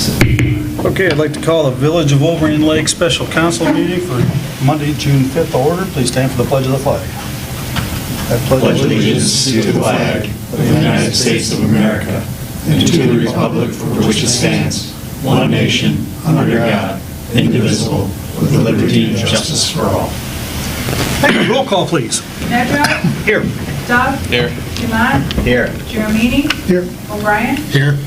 Okay, I'd like to call the Village of Wolverine Lake Special Council meeting for Monday, June 5th to order. Please stand for the pledge of the flag. I Pledge allegiance to the flag of the United States of America and to the republic for which it stands, one nation, under God, indivisible, with liberty and justice for all. Thank you. Roll call, please. Nedra? Here. Doug? Here. Dumont? Here. Jeremini? Here. O'Brien? Here.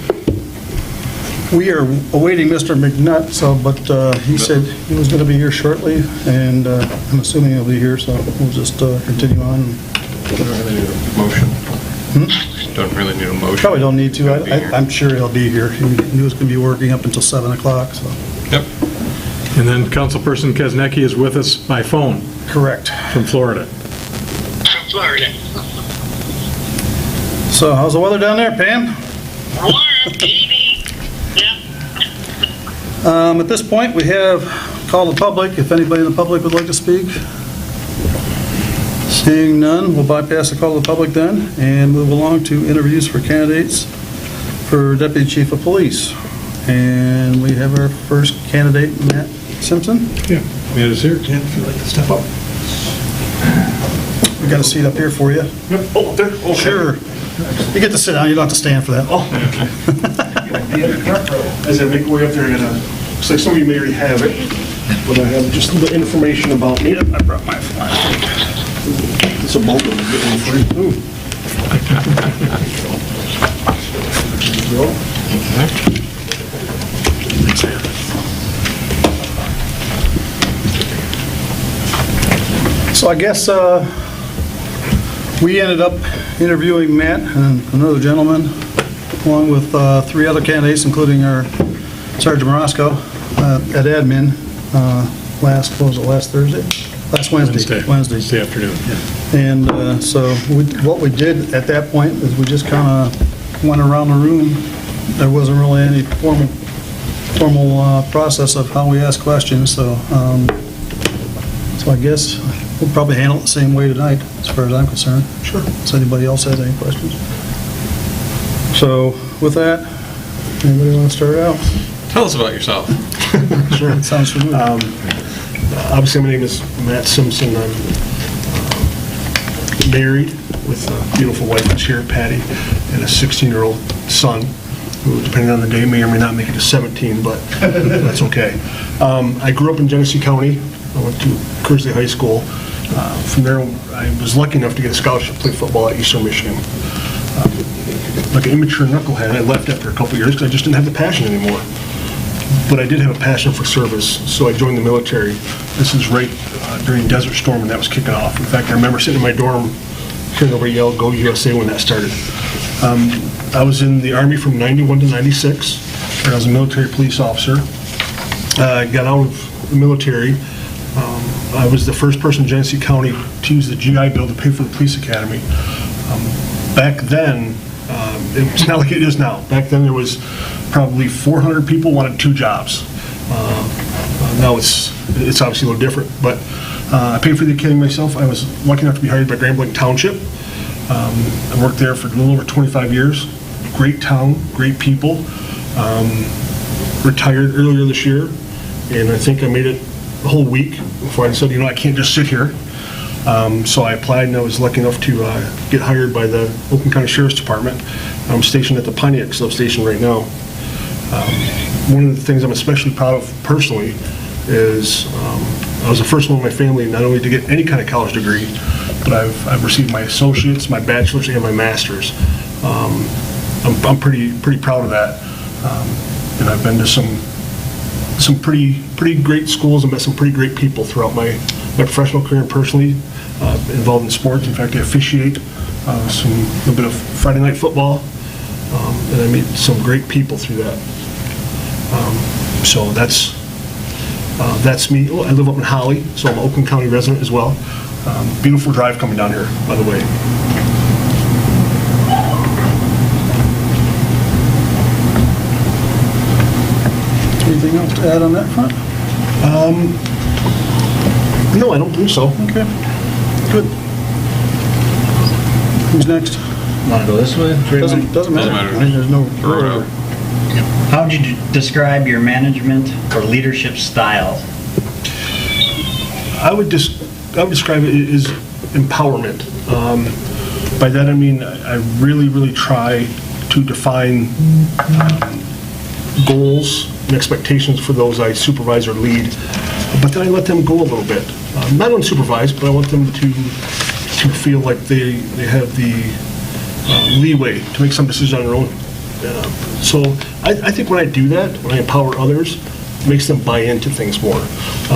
We are awaiting Mr. McNutt, but he said he was going to be here shortly, and I'm assuming he'll be here, so we'll just continue on. Don't really need a motion. Don't really need a motion. Probably don't need to. He'll be here. I'm sure he'll be here. He was going to be working up until 7 o'clock, so. Yep. And then Councilperson Kaznecki is with us by phone Correct. from Florida. Florida. So how's the weather down there, Pam? Warm, 80. Yeah. At this point, we have called the public. If anybody in the public would like to speak. Seeing none, we'll bypass the call to the public then and move along to interviews for candidates for Deputy Chief of Police. And we have our first candidate, Matt Simpson. Yeah, Matt is here. Yeah, if you'd like to step up. We got a seat up here for you. Oh, up there? Okay. Sure. You get to sit down, you don't have to stand for that. Oh, as I make my way up there, looks like some of you may already have it, but I have just a little information about me. Yep, I brought my file. It's a bulk of it getting free. Ooh. So I guess we ended up interviewing Matt and another gentleman, along with 3 other candidates, including our Sergeant Morosco at admin last Thursday? Last Wednesday. Wednesday afternoon. And so what we did at that point is we just kind of went around the room. There wasn't really any formal process of how we ask questions, so I guess we'll probably handle it the same way tonight, as far as I'm concerned. Sure. Does anybody else have any questions? So with that, anybody want to start out? Tell us about yourself. Sure. It sounds familiar. Obviously, my name is Matt Simpson. I'm married with a beautiful wife that's here, Patty, and a 16-year-old son, who, depending on the day, may or may not make it to 17, but that's okay. I grew up in Genesee County. I went to Kearsley High School. From there, I was lucky enough to get a scholarship to play football at Eastern Michigan. Like an immature knucklehead, I left after a couple years because I just didn't have the passion anymore. But I did have a passion for service, so I joined the military. This is right during Desert Storm when that was kicking off. In fact, I remember sitting in my dorm, hearing everybody yell, "Go USA," when that started. I was in the Army from 91 to 96, and I was a military police officer. I got out of the military. I was the first person in Genesee County to use the GI Bill to pay for the police academy. Back then, it's not like it is now. Back then, there was probably 400 people wanted 2 jobs. Now it's obviously a little different, but I paid for the academy myself. I was lucky enough to be hired by Grand Blanc Township. I worked there for a little over 25 years. Great town, great people. Retired earlier this year, and I think I made it a whole week before I said, I can't just sit here. So I applied, and I was lucky enough to get hired by the Oakland County Sheriff's Department. I'm stationed at the Pontiac substation right now. One of the things I'm especially proud of personally is I was the first one in my family not only to get any kind of college degree, but I've received my associates, my bachelor's, and my master's. I'm pretty proud of that. And I've been to some pretty great schools and met some pretty great people throughout my professional career and personally involved in sports. In fact, I officiate a little bit of Friday night football, and I meet some great people through that. So that's me. I live up in Holly, so I'm an Oakland County resident as well. Beautiful drive coming down here, by the way. Anything else to add on that front? No, I don't think so. Okay. Good. Who's next? Want to go this way? Doesn't matter. matter. I mean, there's no Throw it order. out. How would you describe your management or leadership style? I would describe it as empowerment. By that I mean I really try to define goals and expectations for those I supervise or lead, but then I let them go a little bit. Not unsupervised, but I want them to feel like they have the leeway to make some decisions on their own. So I think when I do that, when I empower others, it makes them buy into things more,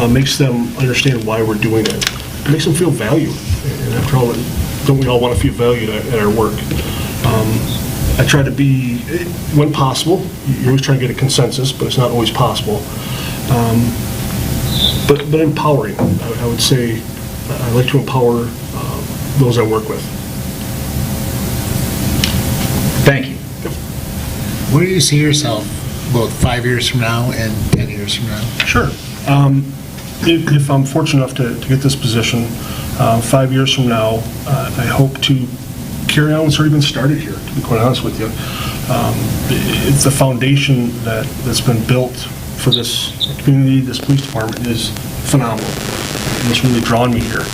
makes them understand why we're doing it, it makes them feel valued. And after all, don't we all want to feel valued at our work? I try to be, when possible, you're always trying to get a consensus, but it's not always possible. But empowering, I would say, I like to empower those I work with. Thank you. Where do you see yourself both 5 years from now and 10 years from now? Sure. If I'm fortunate enough to get this position, 5 years from now, I hope to carry on what's already been started here, to be quite honest with you. It's the foundation that's been built for this community, this police department is phenomenal. And it's really drawn me here.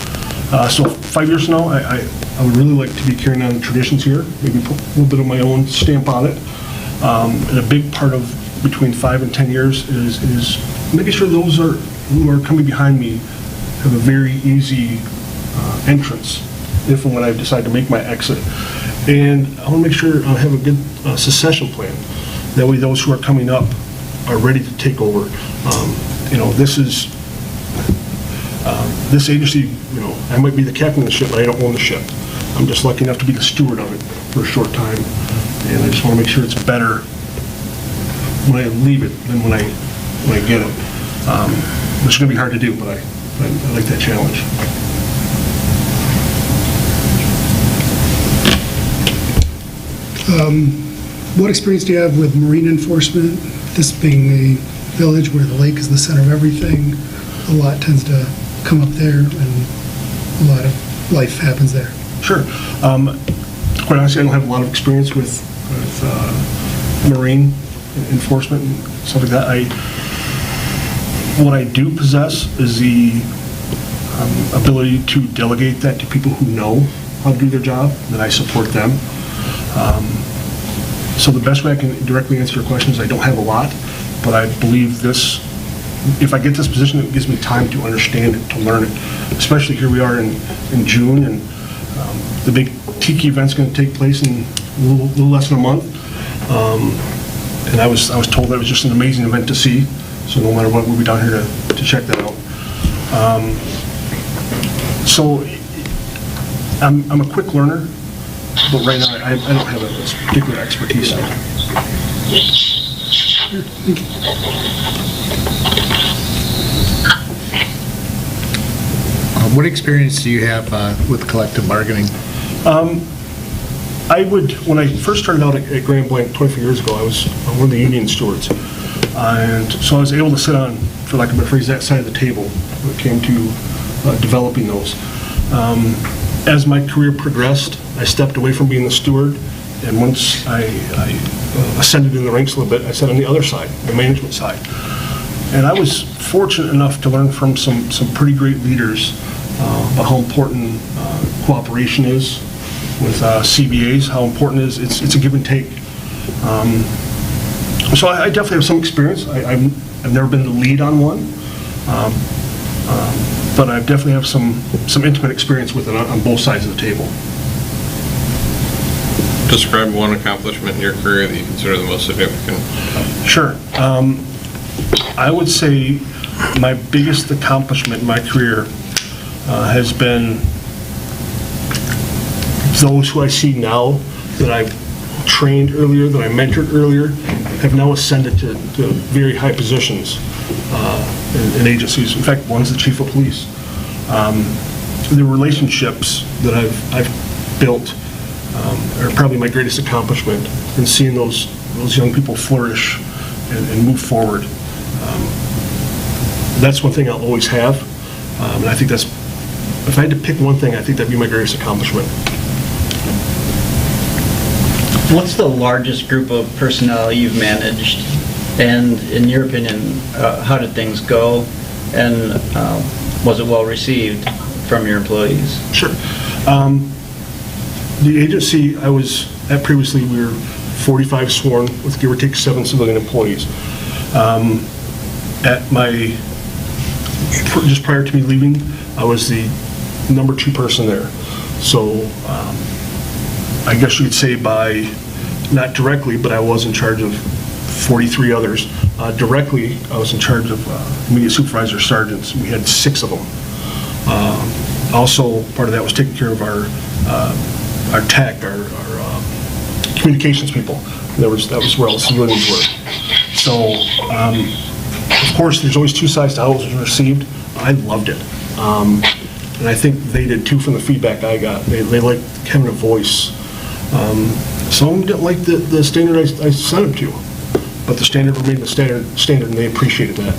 So 5 years from now, I would really like to be carrying on the traditions here, maybe put a little bit of my own stamp on it. And a big part of between 5 and 10 years is making sure those who are coming behind me have a very easy entrance if and when I decide to make my exit. And I want to make sure I have a good succession plan. That way those who are coming up are ready to take over. This agency, I might be the captain of the ship, but I don't own the ship. I'm just lucky enough to be the steward of it for a short time. And I just want to make sure it's better when I leave it than when I get it. Which is going to be hard to do, but I like that challenge. What experience do you have with marine enforcement? This being a village where the lake is the center of everything, a lot tends to come up there, and a lot of life happens there. Sure. Quite honestly, I don't have a lot of experience with marine enforcement and stuff like that. What I do possess is the ability to delegate that to people who know how to do their job, and I support them. So the best way I can directly answer your question is I don't have a lot, but I believe this, if I get this position, it gives me time to understand it, to learn it. Especially here we are in June, and the big Tiki event's going to take place in a little less than a month. And I was told that it was just an amazing event to see. So no matter what, we'll be down here to check that out. So I'm a quick learner, but right now I don't have a particular expertise in it. What experience do you have with collective bargaining? When I first started out at Grand Blanc 24 years ago, I was one of the union stewards. And so I was able to sit on, for lack of a better phrase, that side of the table when it came to developing those. As my career progressed, I stepped away from being the steward, and once I ascended in the ranks a little bit, I sat on the other side, the management side. And I was fortunate enough to learn from some pretty great leaders about how important cooperation is with CBAs, how important it is. It's a give and take. So I definitely have some experience. I've never been the lead on one, but I definitely have some intimate experience with it on both sides of the table. Describe one accomplishment in your career that you consider the most significant. Sure. I would say my biggest accomplishment in my career has been those who I see now that I've trained earlier, that I mentored earlier, have now ascended to very high positions in agencies. In fact, one's the chief of police. The relationships that I've built are probably my greatest accomplishment in seeing those young people flourish and move forward. That's one thing I'll always have, and I think that's, if I had to pick one thing, I think that'd be my greatest accomplishment. What's the largest group of personnel you've managed? And in your opinion, how did things go? And was it well received from your employees? Sure. The agency I was at previously, we were 45 sworn with give or take 7 civilian employees. Just prior to me leaving, I was the number 2 person there. So I guess you could say not directly, but I was in charge of 43 others. Directly, I was in charge of immediate supervisor sergeants. We had 6 of them. Also, part of that was taking care of our TAC, our communications people. That was where all the civilians were. So, of course, there's always 2 sides to how it was received. I loved it. And I think they did too from the feedback I got. They liked having a voice. Some of them didn't like the standard I sent them to, but the standard remained the standard, and they appreciated that.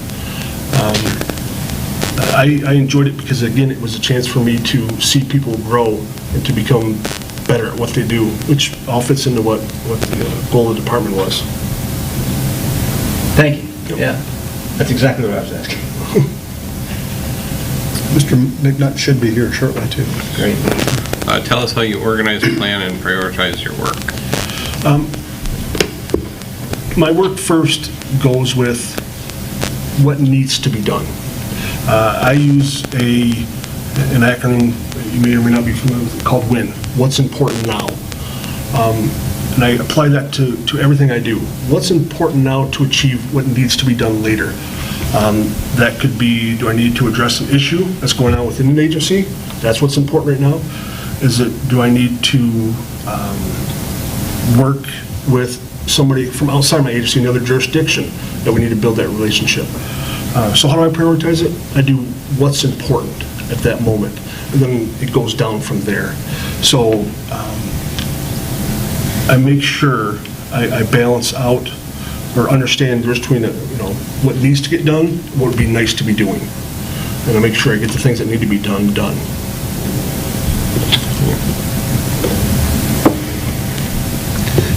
I enjoyed it because, again, it was a chance for me to see people grow and to become better at what they do, which all fits into what the goal of the department was. Thank you. Yeah, that's exactly what I was asking. Mr. McNutt should be here shortly, too. Great. Tell us how you organize, plan, and prioritize your work. My work first goes with what needs to be done. I use an acronym you may or may not be familiar with called WIN, What's Important Now. And I apply that to everything I do. What's important now to achieve what needs to be done later? That could be, do I need to address an issue that's going on within an agency? That's what's important right now. Do I need to work with somebody from outside my agency in another jurisdiction that we need to build that relationship? So how do I prioritize it? I do what's important at that moment, and then it goes down from there. So I make sure I balance out or understand the difference between what needs to get done, what would be nice to be doing, and I make sure I get the things that need to be done.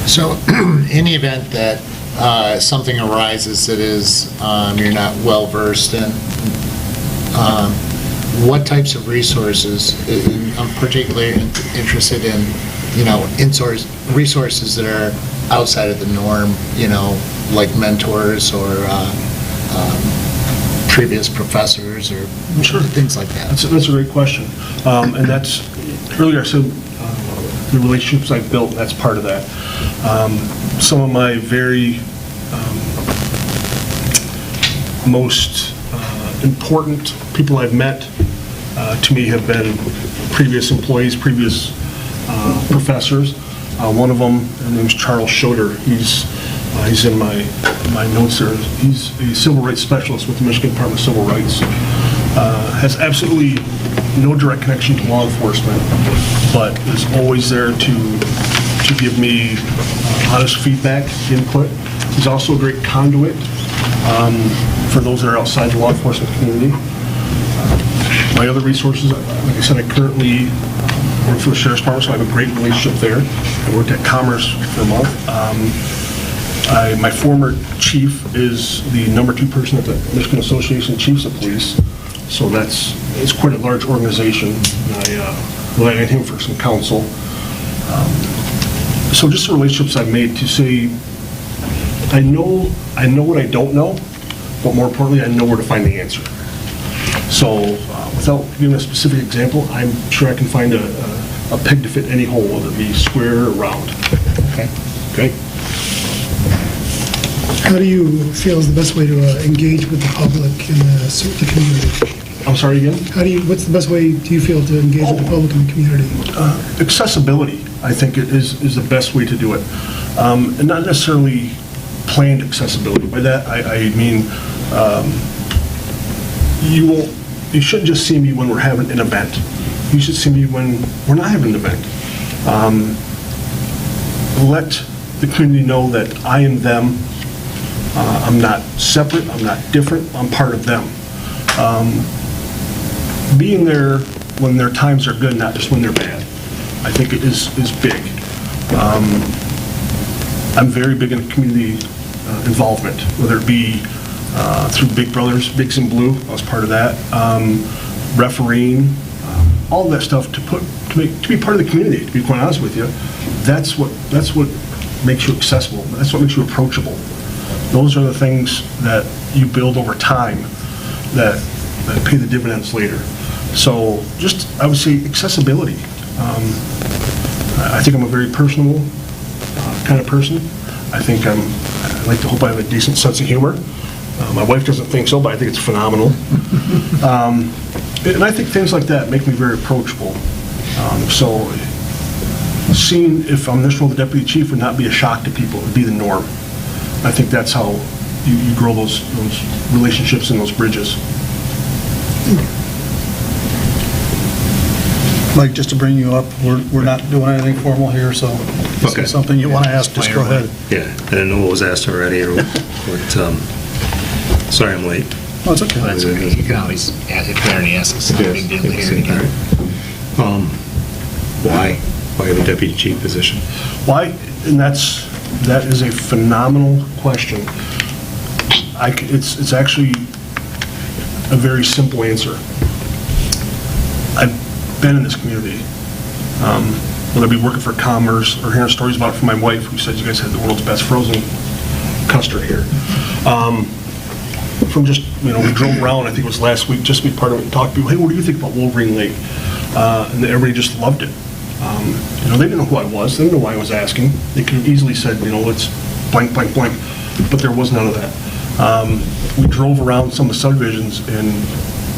So, in the event that something arises that is you're not well versed in, what types of resources? I'm particularly interested in, resources that are outside of the norm, like mentors or previous professors or things like that. That's a great question, and that's earlier I said the relationships I've built. That's part of that. Some of my very most important people I've met to me have been previous employees, previous professors. One of them, his name's Charles Schroeder. He's in my notes there. He's a civil rights specialist with the Michigan Department of Civil Rights. Has absolutely no direct connection to law enforcement, but is always there to give me honest feedback, input. He's also a great conduit for those that are outside the law enforcement community. My other resources, like I said, I currently work for the Sheriff's Department, so I have a great relationship there. I worked at Commerce for a month. My former chief is the number 2 person at the Michigan Association of Chiefs of Police, so it's quite a large organization, and I relied on him for some counsel. So just the relationships I've made to say, I know what I don't know, but more importantly, I know where to find the answer. So without giving a specific example, I'm sure I can find a peg to fit any hole, whether it be square or round. Okay. How do you feel is the best way to engage with the public and the community? I'm sorry again? What's the best way do you feel to engage with the public and the community? Accessibility, I think, is the best way to do it. And not necessarily planned accessibility. By that, I mean, you shouldn't just see me when we're having an event. You should see me when we're not having an event. Let the community know that I am them. I'm not separate, I'm not different, I'm part of them. Being there when their times are good, not just when they're bad, I think it is big. I'm very big in community involvement, whether it be through Big Brothers, Bigs in Blue, I was part of that, refereeing, all of that stuff to be part of the community, to be quite honest with you. That's what makes you accessible. That's what makes you approachable. Those are the things that you build over time that pay the dividends later. So just, I would say, accessibility. I think I'm a very personable kind of person. I like to hope I have a decent sense of humor. My wife doesn't think so, but I think it's phenomenal. And I think things like that make me very approachable. So seeing if I'm this role, the deputy chief, would not be a shock to people. It would be the norm. I think that's how you grow those relationships and those bridges. Mike, just to bring you up, we're not doing anything formal here, so if Okay. it's something you want to ask, just go ahead. Yeah, I didn't know what was asked already, or what, sorry I'm late. Oh, it's okay. That's okay. You can always, if Barney asks, it's not a big deal later. You can- Why? Why the deputy chief position? Why? And that is a phenomenal question. It's actually a very simple answer. I've been in this community, whether I be working for Commerce or hearing stories about it from my wife, who says you guys had the world's best frozen custard here. From just, we drove around, I think it was last week, just to be part of it, and talk to people, hey, what do you think about Wolverine Lake? And everybody just loved it. They didn't know who I was, they didn't know why I was asking. They could have easily said, it's blank, blank, blank, but there was none of that. We drove around some of the subdivisions, and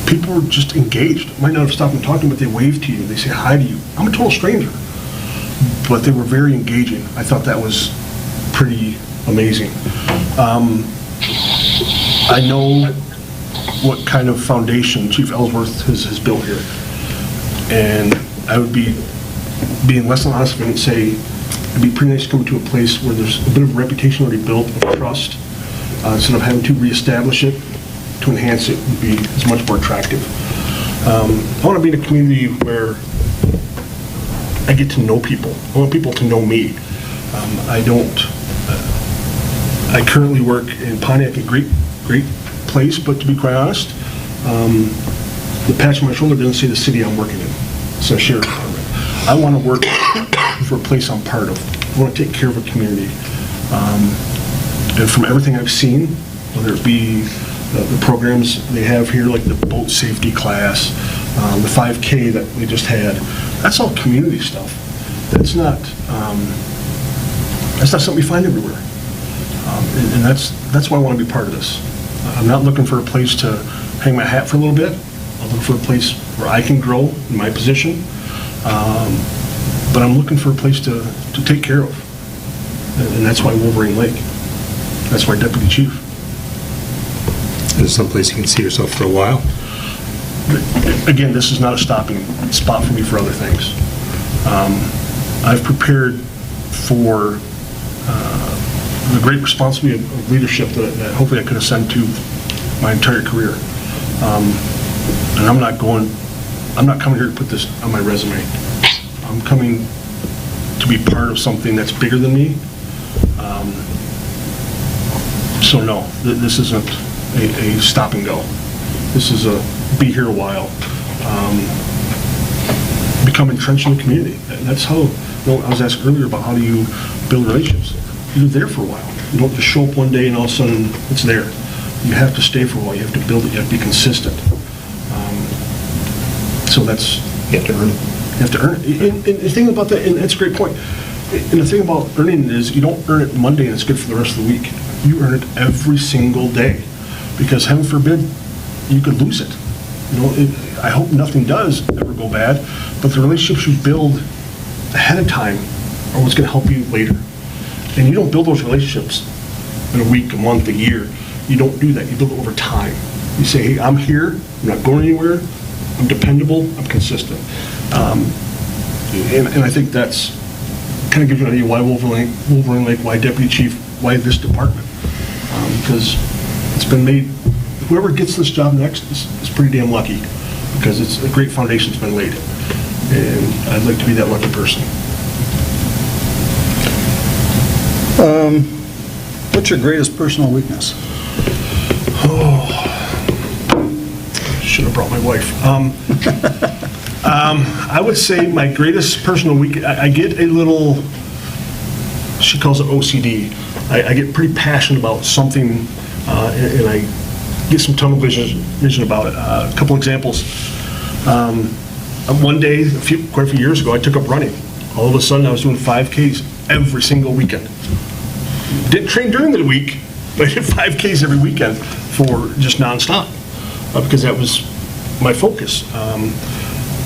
people were just engaged. Might not have stopped and talked to them, but they waved to you, they say hi to you. I'm a total stranger, but they were very engaging. I thought that was pretty amazing. I know what kind of foundation Chief Ellsworth has built here, and I would be being less than honest if I didn't say it'd be pretty nice to come to a place where there's a bit of a reputation already built of trust, instead of having to reestablish it. To enhance it would be as much more attractive. I want to be in a community where I get to know people. I want people to know me. I currently work in Pontiac, a great place, but to be quite honest, the patch on my shoulder doesn't say the city I'm working in. It says sheriff's department. I want to work for a place I'm part of. I want to take care of a community. And from everything I've seen, whether it be the programs they have here, like the boat safety class, the 5K that we just had, that's all community stuff. That's not something you find everywhere. And that's why I want to be part of this. I'm not looking for a place to hang my hat for a little bit. I'm looking for a place where I can grow in my position. But I'm looking for a place to take care of. And that's why Wolverine Lake. That's why Deputy Chief. Is it someplace you can see yourself for a while? Again, this is not a stopping spot for me for other things. I've prepared for the great responsibility of leadership that hopefully I could ascend to my entire career. And I'm not coming here to put this on my resume. I'm coming to be part of something that's bigger than me. So no, this isn't a stop and go. This is a be here a while. Become entrenched in the community. That's how, I was asked earlier about how do you build relationships. You're there for a while. You don't just show up one day and all of a sudden it's there. You have to stay for a while. You have to build it. You have to be consistent. So that's... You have to earn it. You have to earn it. And the thing about that, and that's a great point, and the thing about earning it is you don't earn it Monday and it's good for the rest of the week. You earn it every single day. Because heaven forbid, you could lose it. I hope nothing does ever go bad, but the relationships you build ahead of time are what's going to help you later. And you don't build those relationships in a week, a month, a year. You don't do that. You build it over time. You say, hey, I'm here. I'm not going anywhere. I'm dependable. I'm consistent. And I think that's kind of gives you an idea why Wolverine Lake, why Deputy Chief, why this department. Because it's been made, whoever gets this job next is pretty damn lucky, because it's a great foundation's been laid. And I'd like to be that lucky person. What's your greatest personal weakness? Should have brought my wife. I would say my greatest personal weakness, I get a little, she calls it OCD. I get pretty passionate about something, and I get some tunnel vision about it. A couple examples. One day, quite a few years ago, I took up running. All of a sudden, I was doing 5Ks every single weekend. Didn't train during the week, but I did 5Ks every weekend for just nonstop, because that was my focus.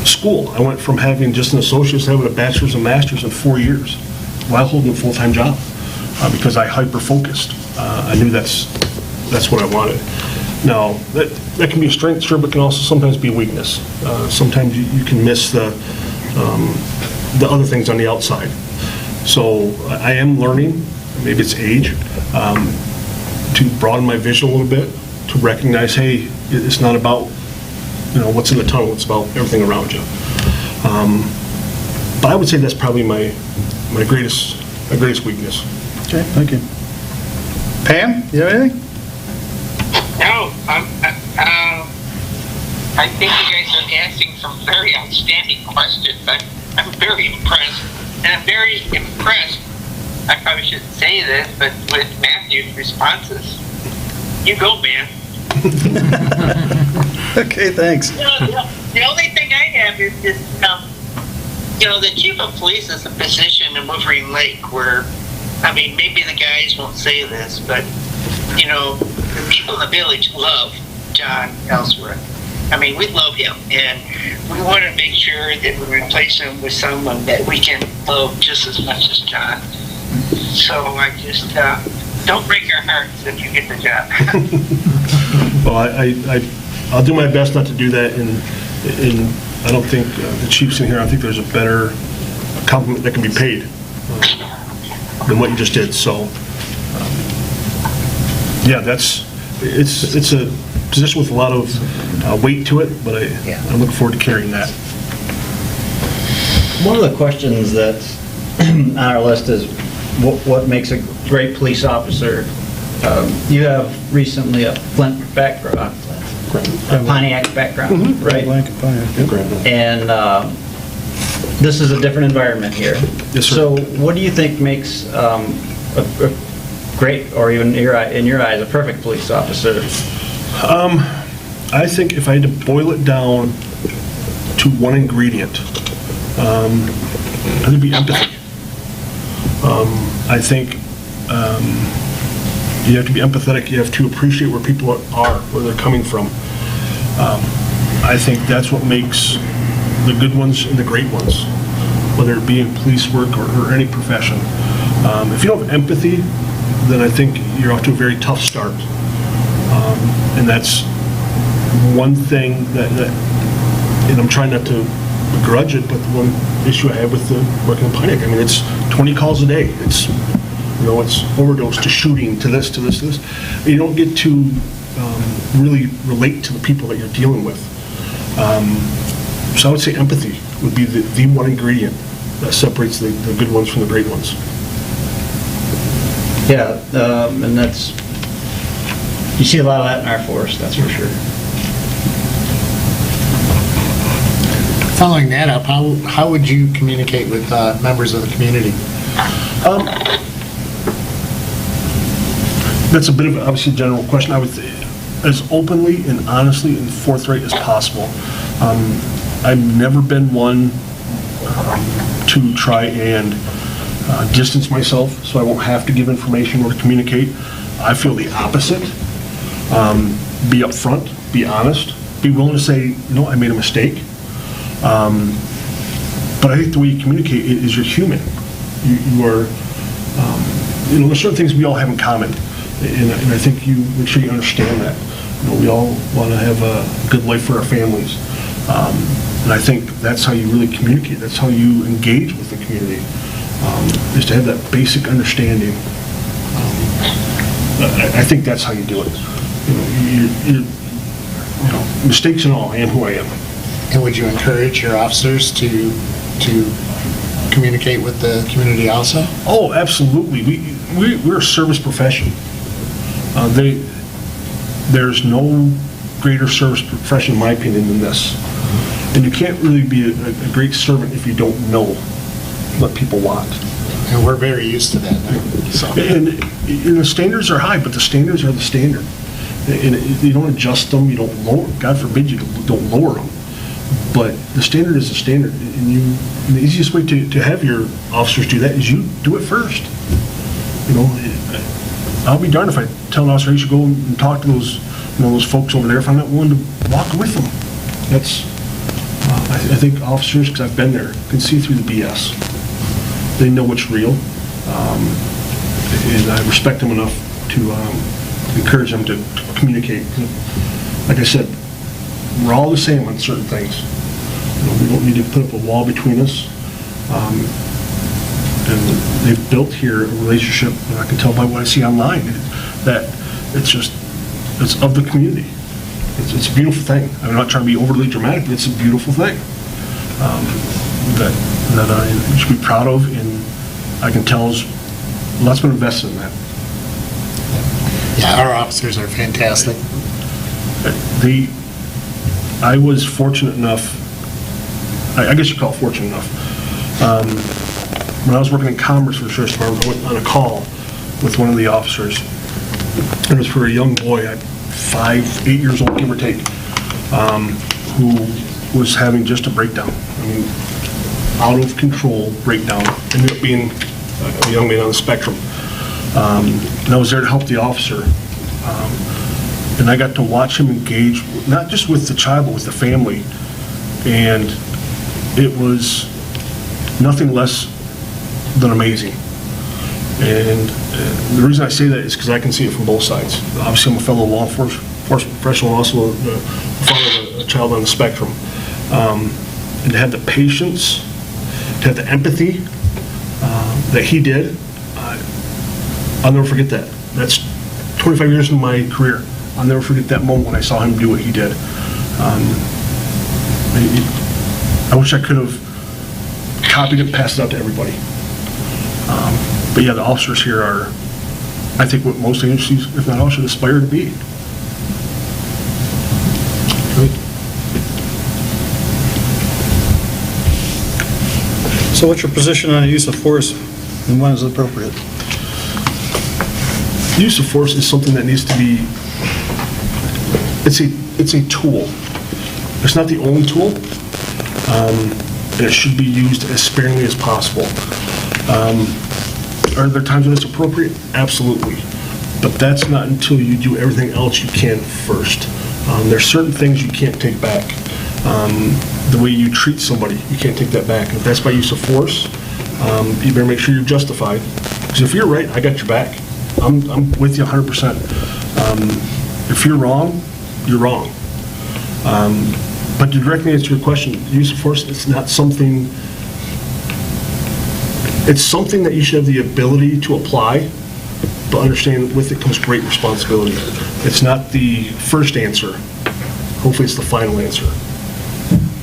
School, I went from having just an associate's to having a bachelor's and master's in 4 years while holding a full-time job, because I hyper-focused. I knew that's what I wanted. Now, that can be a strength, sure, but can also sometimes be a weakness. Sometimes you can miss the other things on the outside. So I am learning, maybe it's age, to broaden my vision a little bit, to recognize, hey, it's not about what's in the tunnel, it's about everything around you. But I would say that's probably my greatest weakness. Okay, thank you. Pam, you have anything? No, I think you guys are asking some very outstanding questions. I'm very impressed. And I'm very impressed, I probably shouldn't say this, but with Matthew's responses. You go, man. Okay, thanks. The only thing I have is the chief of police is a position in Wolverine Lake where, maybe the guys won't say this, but, the people in the village love John Ellsworth. We love him, and we want to make sure that we replace him with someone that we can love just as much as John. So I just, don't break our hearts if you get the job. Well, I'll do my best not to do that, and I don't think the chief's in here. I think there's a better compliment that can be paid than what you just did. So, yeah, it's a position with a lot of weight to it, but I'm looking forward to carrying that. One of the questions that's on our list is what makes a great police officer. You have recently a Flint background, a Pontiac background, right? And this is a different environment here. Yes, sir. So what do you think makes a great, or even in your eyes, a perfect police officer? I think if I had to boil it down to one ingredient, it would be empathy. I think you have to be empathetic. You have to appreciate where people are, where they're coming from. I think that's what makes the good ones and the great ones, whether it be in police work or any profession. If you don't have empathy, then I think you're off to a very tough start. And that's one thing that and I'm trying not to begrudge it, but the one issue I have with the working in Pontiac, it's 20 calls a day. It's overdose to shooting to this. You don't get to really relate to the people that you're dealing with. So I would say empathy would be the one ingredient that separates the good ones from the great ones. Yeah, and you see a lot of that in our force, that's for sure. Following that up, how would you communicate with members of the community? That's a bit of obviously a general question. I would as openly and honestly and forthright as possible. I've never been one to try and distance myself so I won't have to give information or to communicate. I feel the opposite. Be upfront, be honest, be willing to say, I made a mistake. But I think the way you communicate is you're human. You are, there's certain things we all have in common, and I think you make sure you understand that. We all want to have a good life for our families, and I think that's how you really communicate. That's how you engage with the community, is to have that basic understanding. I think that's how you do it. Mistakes and all, I am who I am. And would you encourage your officers to communicate with the community also? Oh, absolutely. we're a service profession. There's no greater service profession, in my opinion, than this. And you can't really be a great servant if you don't know what people want. And we're very used to that now, so. And the standards are high, but the standards are the standard. And you don't adjust them, you don't lower, God forbid you don't lower them. But the standard is the standard. And the easiest way to have your officers do that is you do it first. You know, I'll be darned if I tell an officer he should go and talk to those, those folks over there if I'm not willing to walk with them. That's, I think officers, because I've been there, can see through the BS. They know what's real, and I respect them enough to encourage them to communicate. Like I said, we're all the same on certain things. We don't need to put up a wall between us. And they've built here a relationship, and I can tell by what I see online, that it's of the community. It's a beautiful thing. I'm not trying to be overly dramatic, but it's a beautiful thing that you should be proud of, and I can tell is lots been invested in that. Yeah, our officers are fantastic. I was fortunate enough, I guess you call it fortunate enough, when I was working in Commerce for the Sheriff's Department, I went on a call with one of the officers, and it was for a young boy, 5, 8 years old, give or take, who was having just a breakdown. I mean, out of control breakdown, ended up being a young man on the spectrum. And I was there to help the officer. And I got to watch him engage, not just with the child, but with the family. And it was nothing less than amazing. And the reason I say that is because I can see it from both sides. Obviously, I'm a fellow law enforcement professional, also the father of a child on the spectrum. And to have the patience, to have the empathy that he did, I'll never forget that. That's 25 years in my career. I'll never forget that moment when I saw him do what he did. I wish I could have copied it and passed it out to everybody. But yeah, the officers here are, I think, what most agencies, if not all, should aspire to be. So what's your position on the use of force, and when is it appropriate? Use of force is something that needs to be, it's a tool. It's not the only tool, and it should be used as sparingly as possible. Are there times when it's appropriate? Absolutely. But that's not until you do everything else you can first. There's certain things you can't take back. The way you treat somebody, you can't take that back. And if that's by use of force, you better make sure you're justified. Because if you're right, I got your back. I'm with you 100%. If you're wrong, you're wrong. But to directly answer your question, use of force, it's not something, it's something that you should have the ability to apply, but understand with it comes great responsibility. It's not the first answer. Hopefully it's the final answer.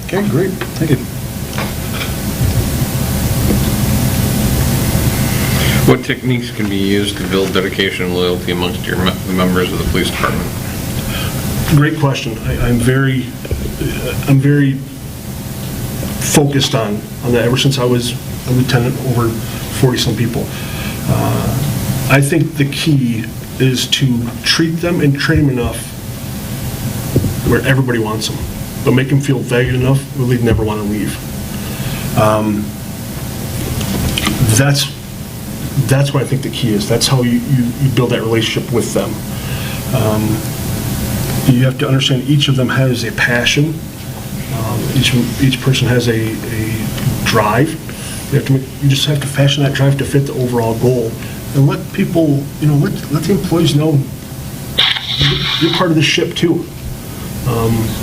Okay, great, thank you. What techniques can be used to build dedication and loyalty amongst the members of the police department? Great question. I'm very focused on that ever since I was a lieutenant, over 40-some people. I think the key is to treat them and train them enough where everybody wants them, but make them feel valued enough where they'd never want to leave. That's what I think the key is. That's how you build that relationship with them. You have to understand each of them has a passion. Each person has a drive. You just have to fashion that drive to fit the overall goal, and let people, let the employees know you're part of the ship too.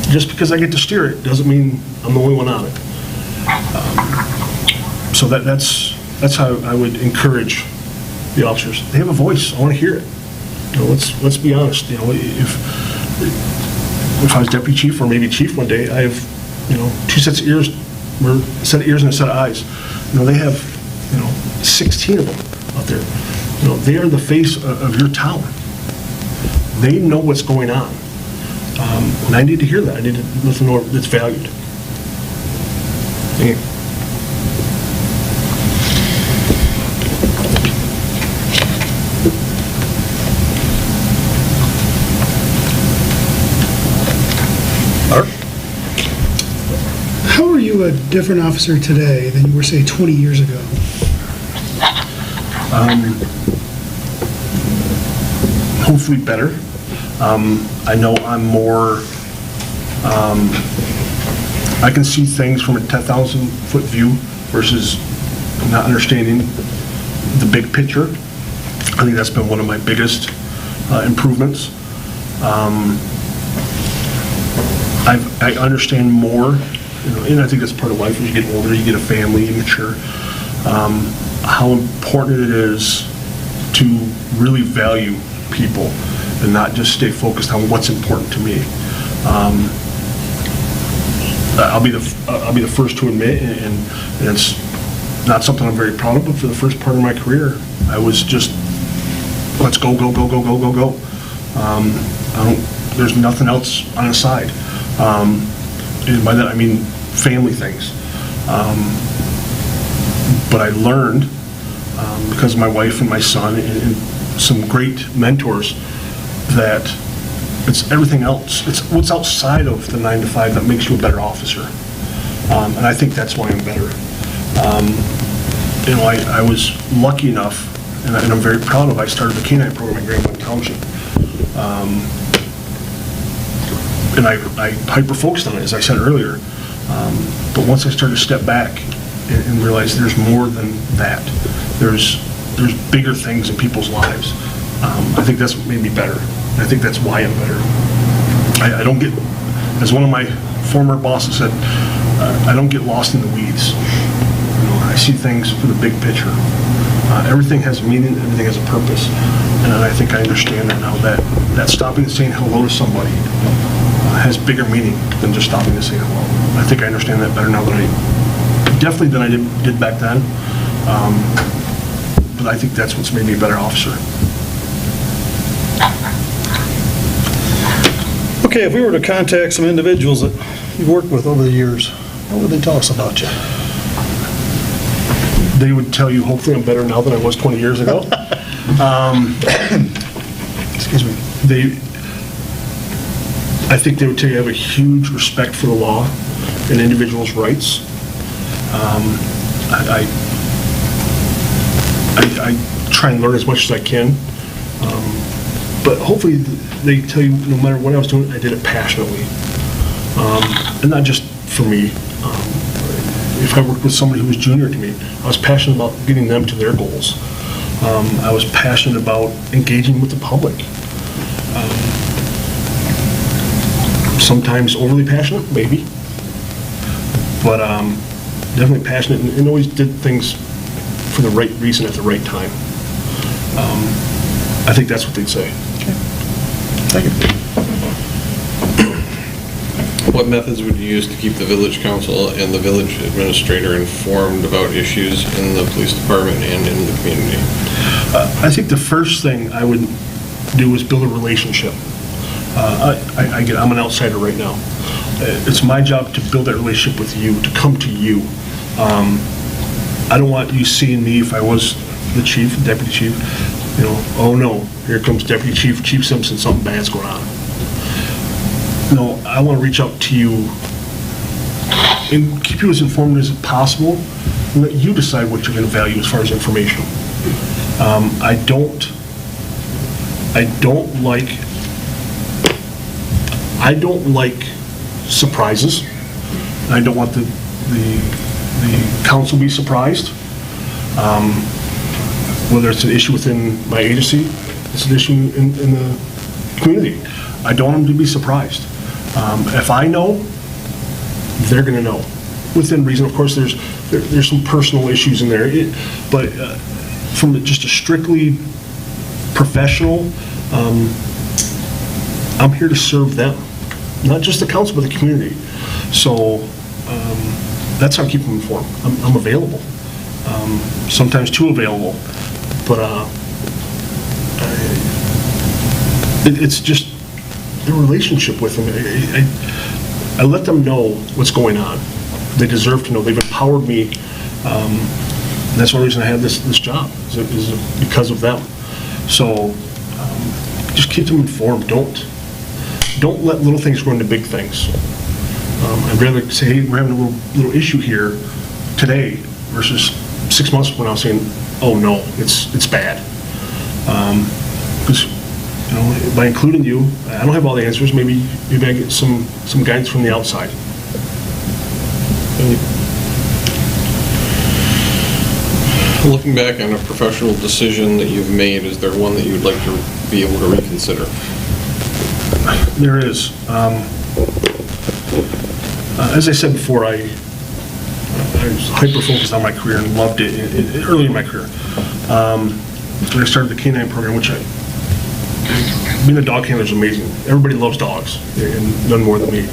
Just because I get to steer it doesn't mean I'm the only one on it. So that's how I would encourage the officers. They have a voice. I want to hear it. Let's be honest. If I was deputy chief or maybe chief one day, I have 2 sets of ears, or a set of ears and a set of eyes. They have 16 of them out there. they are the face of your town. They know what's going on. And I need to hear that. I need to let them know it's valued. Thank you. Art? How are you a different officer today than you were, say, 20 years ago? Hopefully better. I know I'm more, I can see things from a 10,000-foot view versus not understanding the big picture. I think that's been one of my biggest improvements. I understand more, and I think that's part of life. As you get older, you get a family, you mature, how important it is to really value people and not just stay focused on what's important to me. I'll be the first to admit, and it's not something I'm very proud of, but for the first part of my career, I was just, let's go, go, go, go, go, go, go. There's nothing else on the side. And by that I mean family things. But I learned, because of my wife and my son and some great mentors, that it's everything else. It's what's outside of the 9 to 5 that makes you a better officer. And I think that's why I'm better. I was lucky enough, and I'm very proud of, I started the K-9 program at Grand Blanc Township. And I hyper-focused on it, as I said earlier. But once I started to step back and realize there's more than that, there's bigger things in people's lives, I think that's what made me better. And I think that's why I'm better. I don't get, as one of my former bosses said, I don't get lost in the weeds. I see things for the big picture. Everything has meaning, everything has a purpose. And I think I understand that now, that stopping and saying hello to somebody has bigger meaning than just stopping to say hello. I think I understand that better now than I did back then. But I think that's what's made me a better officer. Okay, if we were to contact some individuals that you've worked with over the years, what would they tell us about you? They would tell you, hopefully I'm better now than I was 20 years ago. Excuse me. I think they would tell you I have a huge respect for the law and individuals' rights. I try and learn as much as I can. But hopefully they tell you no matter what I was doing, I did it passionately. And not just for me. If I worked with somebody who was junior to me, I was passionate about getting them to their goals. I was passionate about engaging with the public. Sometimes overly passionate, maybe. But definitely passionate and always did things for the right reason at the right time. I think that's what they'd say. Okay. Thank you. What methods would you use to keep the village council and the village administrator informed about issues in the police department and in the community? I think the first thing I would do is build a relationship. I'm an outsider right now. It's my job to build that relationship with you, to come to you. I don't want you seeing me if I was the chief, deputy chief, oh no, here comes Deputy Chief Simpson, something bad's going on. No, I want to reach out to you and keep you as informed as possible and let you decide what you're going to value as far as information. I don't like surprises. I don't want the council to be surprised. Whether it's an issue within my agency, it's an issue in the community. I don't want them to be surprised. If I know, they're going to know. Within reason, of course, there's some personal issues in there, but from just a strictly professional, I'm here to serve them, not just the council, but the community. So that's how I keep them informed. I'm available, sometimes too available, but It's just the relationship with them. I let them know what's going on. They deserve to know. They've empowered me. And that's one reason I have this job, is because of them. So just keep them informed. Don't let little things grow into big things. I'd rather say, hey, we're having a little issue here today versus 6 months from now saying, oh no, it's bad. Because by including you, I don't have all the answers. Maybe I get some guidance from the outside. Looking back on a professional decision that you've made, is there one that you'd like to be able to reconsider? There is. As I said before, I was hyper-focused on my career and loved it early in my career. When I started the K-9 program, which being a dog handler is amazing. Everybody loves dogs, and none more than me.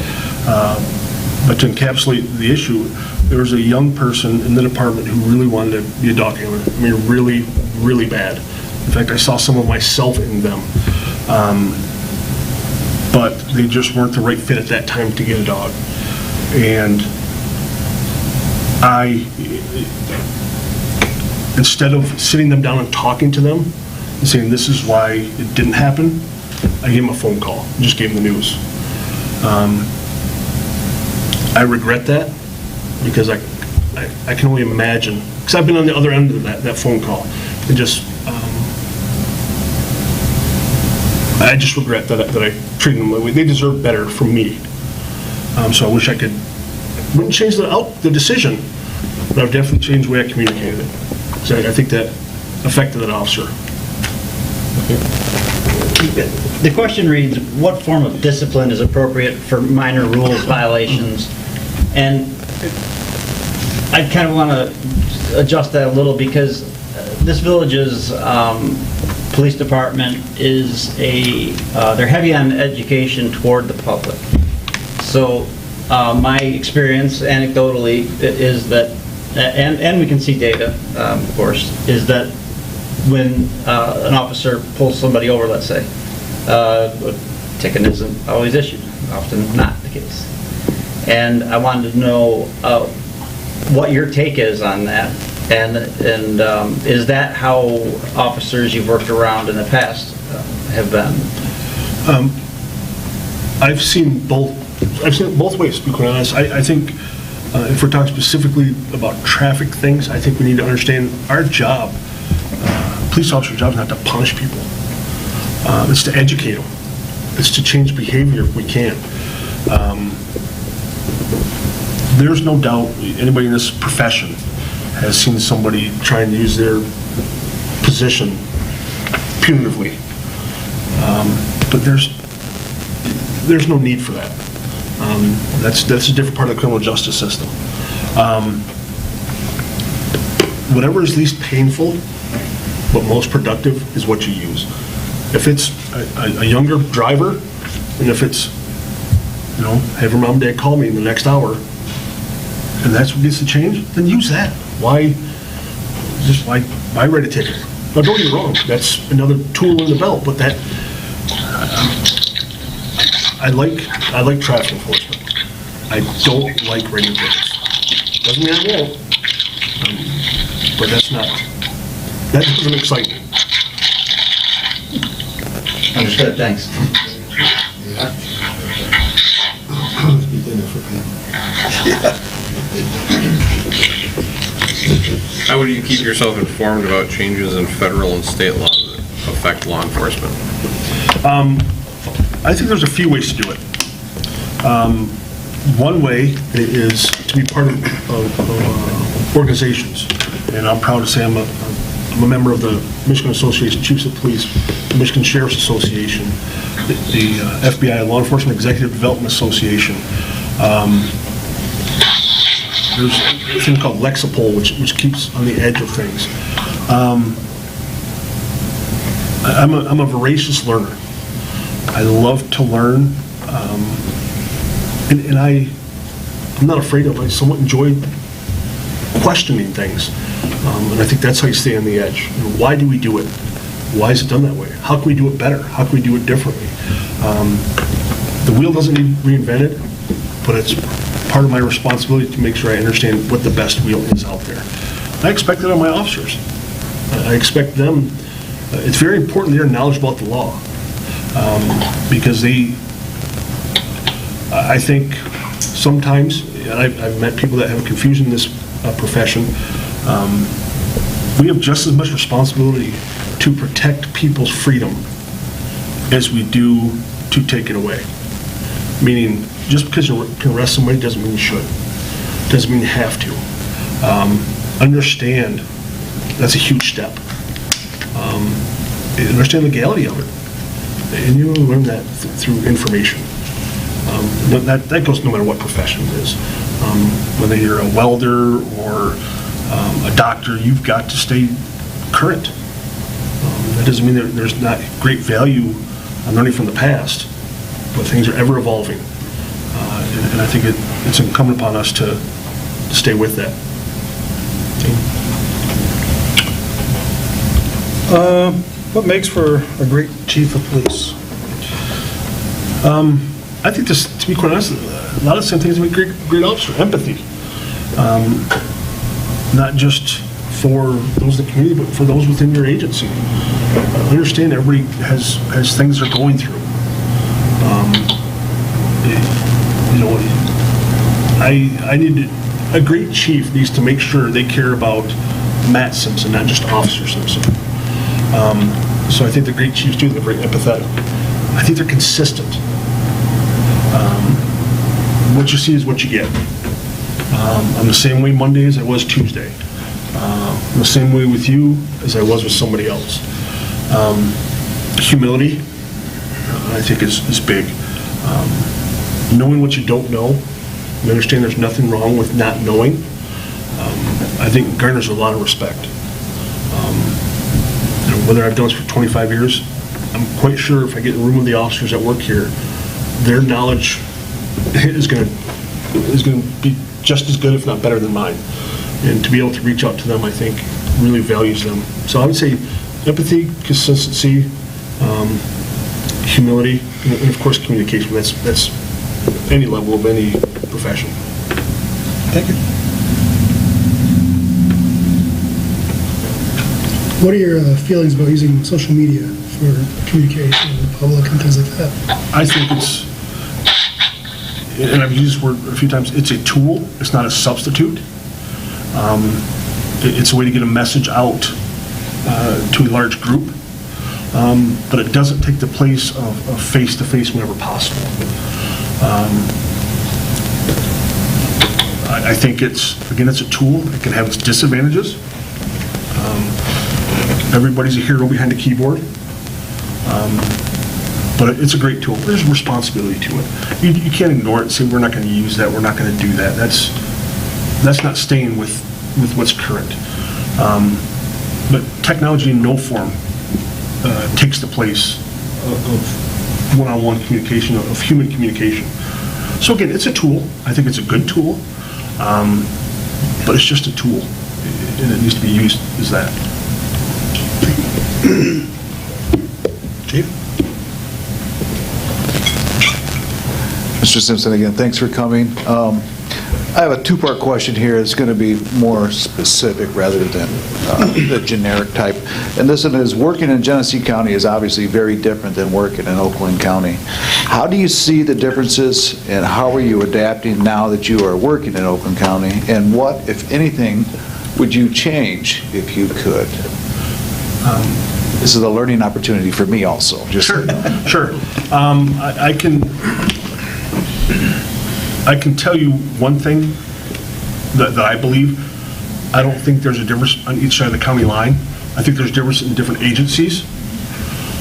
But to encapsulate the issue, there was a young person in the department who really wanted to be a dog handler. I mean, really, really bad. In fact, I saw some of myself in them. But they just weren't the right fit at that time to get a dog. And instead of sitting them down and talking to them and saying, this is why it didn't happen, I gave them a phone call, just gave them the news. I regret that because I can only imagine, because I've been on the other end of that phone call, and I just regret that I treated them that way. They deserve better from me. So I wish I wouldn't change the decision, but I've definitely changed the way I communicated it. So I think that affected that officer. The question reads, what form of discipline is appropriate for minor rules violations? And I kind of want to adjust that a little because this village's police department is they're heavy on education toward the public. So my experience anecdotally is that, and we can see data, of course, is that when an officer pulls somebody over, let's say, a ticket isn't always issued, often not the case. And I wanted to know what your take is on that, and is that how officers you've worked around in the past have been? I've seen both ways, to be quite honest. I think if we're talking specifically about traffic things, I think we need to understand our job. Police officer job is not to punish people. It's to educate them. It's to change behavior if we can. There's no doubt anybody in this profession has seen somebody trying to use their position punitively. But there's no need for that. That's a different part of the criminal justice system. Whatever is least painful but most productive is what you use. If it's a younger driver, and if it's, have your mom and dad call me in the next hour, and that's what gets to change, then use that. Why write a ticket? Now, don't get me wrong, that's another tool in the belt, but that, I like traffic enforcement. I don't like writing tickets. Doesn't mean I won't, but that doesn't excite me. Understood, thanks. How would you keep yourself informed about changes in federal and state laws that affect law enforcement? I think there's a few ways to do it. One way is to be part of organizations, and I'm proud to say I'm a member of the Michigan Association of Chiefs of Police, the Michigan Sheriff's Association, the FBI Law Enforcement Executive Development Association. There's a thing called Lexipol, which keeps on the edge of things. I'm a voracious learner. I love to learn, and I'm not afraid of it. I somewhat enjoy questioning things, and I think that's how you stay on the edge. Why do we do it? Why is it done that way? How can we do it better? How can we do it differently? The wheel doesn't need reinvented, but it's part of my responsibility to make sure I understand what the best wheel is out there. I expect that of my officers. I expect them, it's very important they're knowledgeable about the law, because I think sometimes, and I've met people that have confusion in this profession, we have just as much responsibility to protect people's freedom as we do to take it away. Meaning, just because you can arrest somebody doesn't mean you should. Doesn't mean you have to. Understand that's a huge step. Understand the legality of it. And you learn that through information. That goes no matter what profession it is. Whether you're a welder or a doctor, you've got to stay current. That doesn't mean that there's not great value on learning from the past, but things are ever evolving. And I think it's incumbent upon us to stay with that. What makes for a great chief of police? I think this, to be quite honest, a lot of the same things make great officer. Empathy. Not just for those in the community, but for those within your agency. Understand everybody has things they're going through. I need a great chief needs to make sure they care about Matt Simpson, not just Officer Simpson. So I think the great chiefs do, they're very empathetic. I think they're consistent. What you see is what you get. I'm the same way Monday as I was Tuesday. I'm the same way with you as I was with somebody else. Humility, I think, is big. Knowing what you don't know, you understand there's nothing wrong with not knowing, I think garners a lot of respect. Whether I've done this for 25 years, I'm quite sure if I get in a room with the officers that work here, their knowledge is going to be just as good, if not better, than mine. And to be able to reach out to them, I think, really values them. So I would say empathy, consistency, humility, and of course communication. That's any level of any profession. Thank you. What are your feelings about using social media for communication with the public and things like that? I think it's, and I've used this word a few times, it's a tool, it's not a substitute. It's a way to get a message out to a large group, but it doesn't take the place of face-to-face whenever possible. I think it's a tool. It can have its disadvantages. Everybody's a hero behind a keyboard. But it's a great tool. There's a responsibility to it. You can't ignore it and say, we're not going to use that, we're not going to do that. That's not staying with what's current. But technology in no form takes the place of one-on-one communication, of human communication. So again, it's a tool. I think it's a good tool, but it's just a tool, and it needs to be used as that. Chief? Mr. Simpson, again, thanks for coming. I have a two-part question here. It's going to be more specific rather than the generic type. And this one is, working in Genesee County is obviously very different than working in Oakland County. How do you see the differences, and how are you adapting now that you are working in Oakland County? And what, if anything, would you change if you could? This is a learning opportunity for me also. Sure. I can tell you one thing that I believe. I don't think there's a difference on each side of the county line. I think there's difference in different agencies.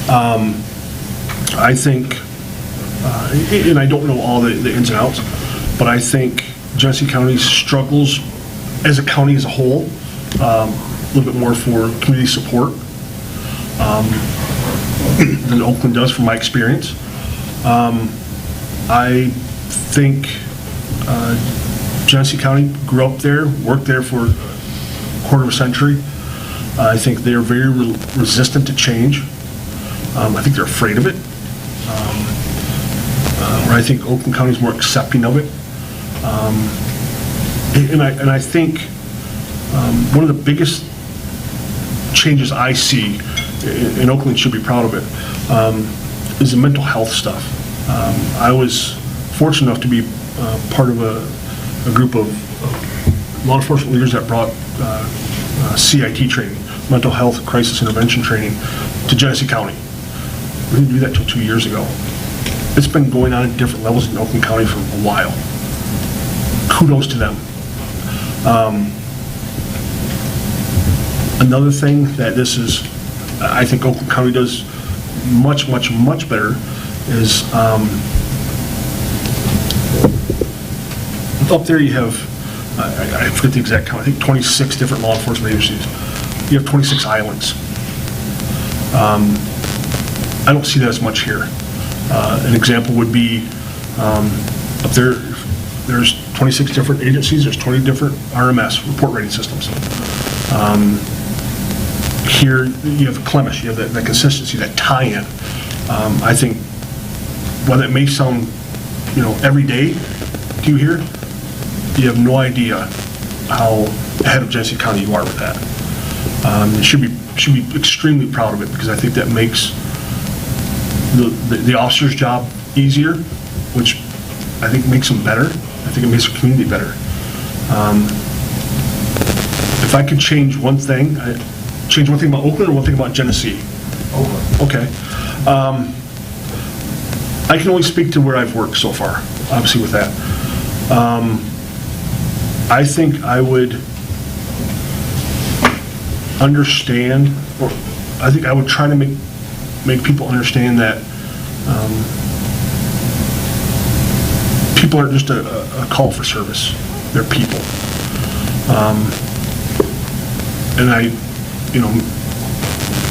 I think, and I don't know all the ins and outs, but I think Genesee County struggles as a county as a whole a little bit more for community support than Oakland does, from my experience. I think Genesee County grew up there, worked there for a quarter of a century. I think they're very resistant to change. I think they're afraid of it. Where I think Oakland County is more accepting of it. And I think one of the biggest changes I see, and Oakland should be proud of it, is the mental health stuff. I was fortunate enough to be part of a group of law enforcement leaders that brought CIT training, mental health crisis intervention training, to Genesee County. We didn't do that until 2 years ago. It's been going on at different levels in Oakland County for a while. Kudos to them. Another thing that this is, I think Oakland County does much, much, much better is up there you have, I forget the exact count, I think 26 different law enforcement agencies. You have 26 islands. I don't see that as much here. An example would be up there, there's 26 different agencies, there's 20 different RMS, report rating systems. Here, you have Clemish, you have that consistency, that tie-in. I think, while that may sound, every day to you here, you have no idea how ahead of Genesee County you are with that. You should be extremely proud of it, because I think that makes the officer's job easier, which I think makes them better. I think it makes the community better. If I could change one thing about Oakland or one thing about Genesee? Oakland. Okay. I can only speak to where I've worked so far, obviously with that. I think I would understand, or I think I would try to make people understand that people aren't just a call for service. They're people. And in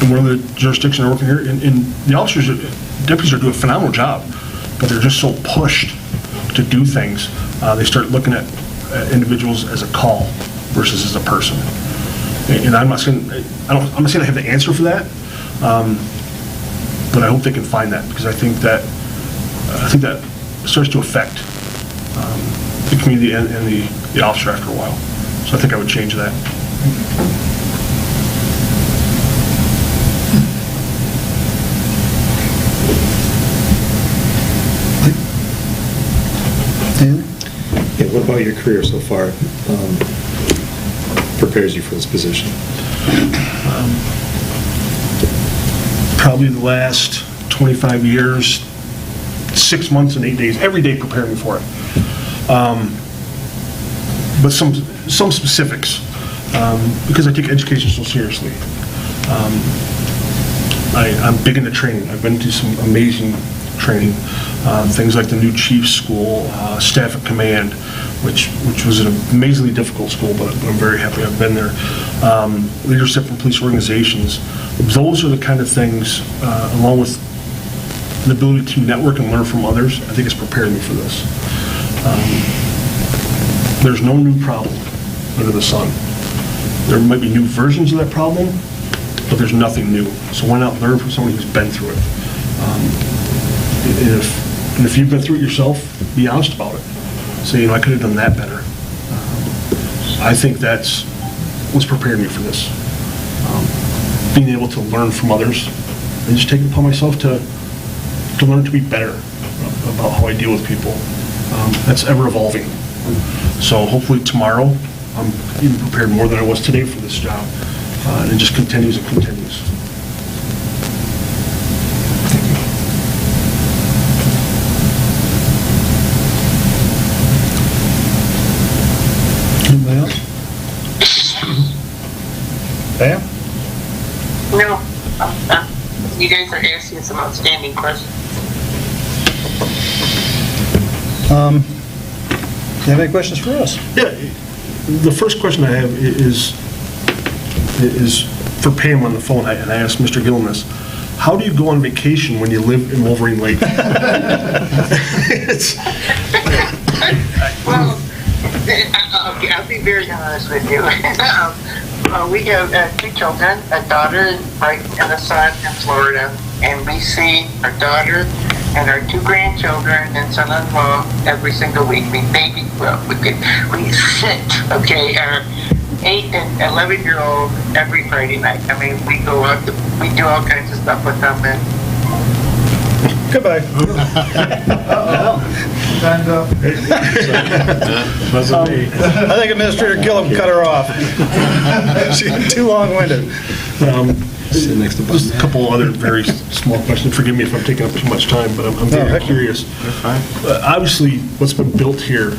one of the jurisdictions I work in here, and the officers, deputies are doing a phenomenal job, but they're just so pushed to do things. They start looking at individuals as a call versus as a person. And I'm not saying I have the answer for that, but I hope they can find that, because I think that starts to affect the community and the officer after a while. So I think I would change that. Yeah, what about your career so far prepares you for this position? Probably the last 25 years, 6 months and 8 days, every day preparing me for it. But some specifics, because I take education so seriously. I'm big into training. I've been to some amazing training, things like the new Chiefs School, Staff at Command, which was an amazingly difficult school, but I'm very happy I've been there. Leadership from police organizations. Those are the kind of things, along with the ability to network and learn from others, I think it's prepared me for this. There's no new problem under the sun. There might be new versions of that problem, but there's nothing new. So why not learn from somebody who's been through it? And if you've been through it yourself, be honest about it. Say, I could have done that better. I think that's what's prepared me for this. Being able to learn from others and just take it upon myself to learn to be better about how I deal with people. That's ever evolving. So hopefully tomorrow, I'm even prepared more than I was today for this job. And it just continues and continues. Anybody else? Pam? No, you guys are asking some outstanding questions. Do you have any questions for us? Yeah, the first question I have is for Pam on the phone, and I asked Mr. Gillen this. How do you go on vacation when you live in Wolverine Lake? Well, I'll be very honest with you. We have 2 children, a daughter and a son in Florida, and we see our daughter and our 2 grandchildren and son-in-law every single week. We sit, okay, our 8 and 11-year-old every Friday night. I mean, we go out, we do all kinds of stuff with them, and Goodbye. Time's up. Wasn't me. I think Administrator Gillum cut her off. She's too long-winded. Sit next to Just a couple other very small questions. Forgive me if I'm taking up too much time, but I'm very heck no. curious. Obviously, what's been built here,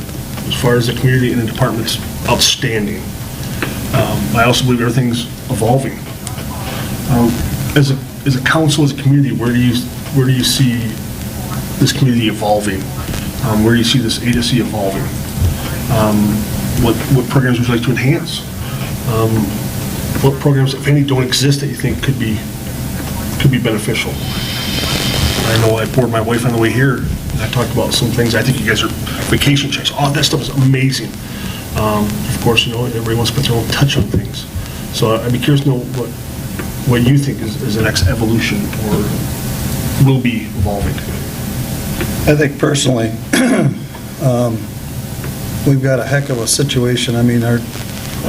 as far as the community and the department's outstanding. I also believe everything's evolving. As a council, as a community, where do you see this community evolving? Where do you see this agency evolving? What programs would you like to enhance? What programs, if any, don't exist that you think could be beneficial? I know I poured my wife on the way here, and I talked about some things. I think you guys are vacation checks. All that stuff is amazing. Of course, everybody wants to put their own touch on things. So I'd be curious to know what you think is the next evolution or will be evolving. I think personally, we've got a heck of a situation. I mean, our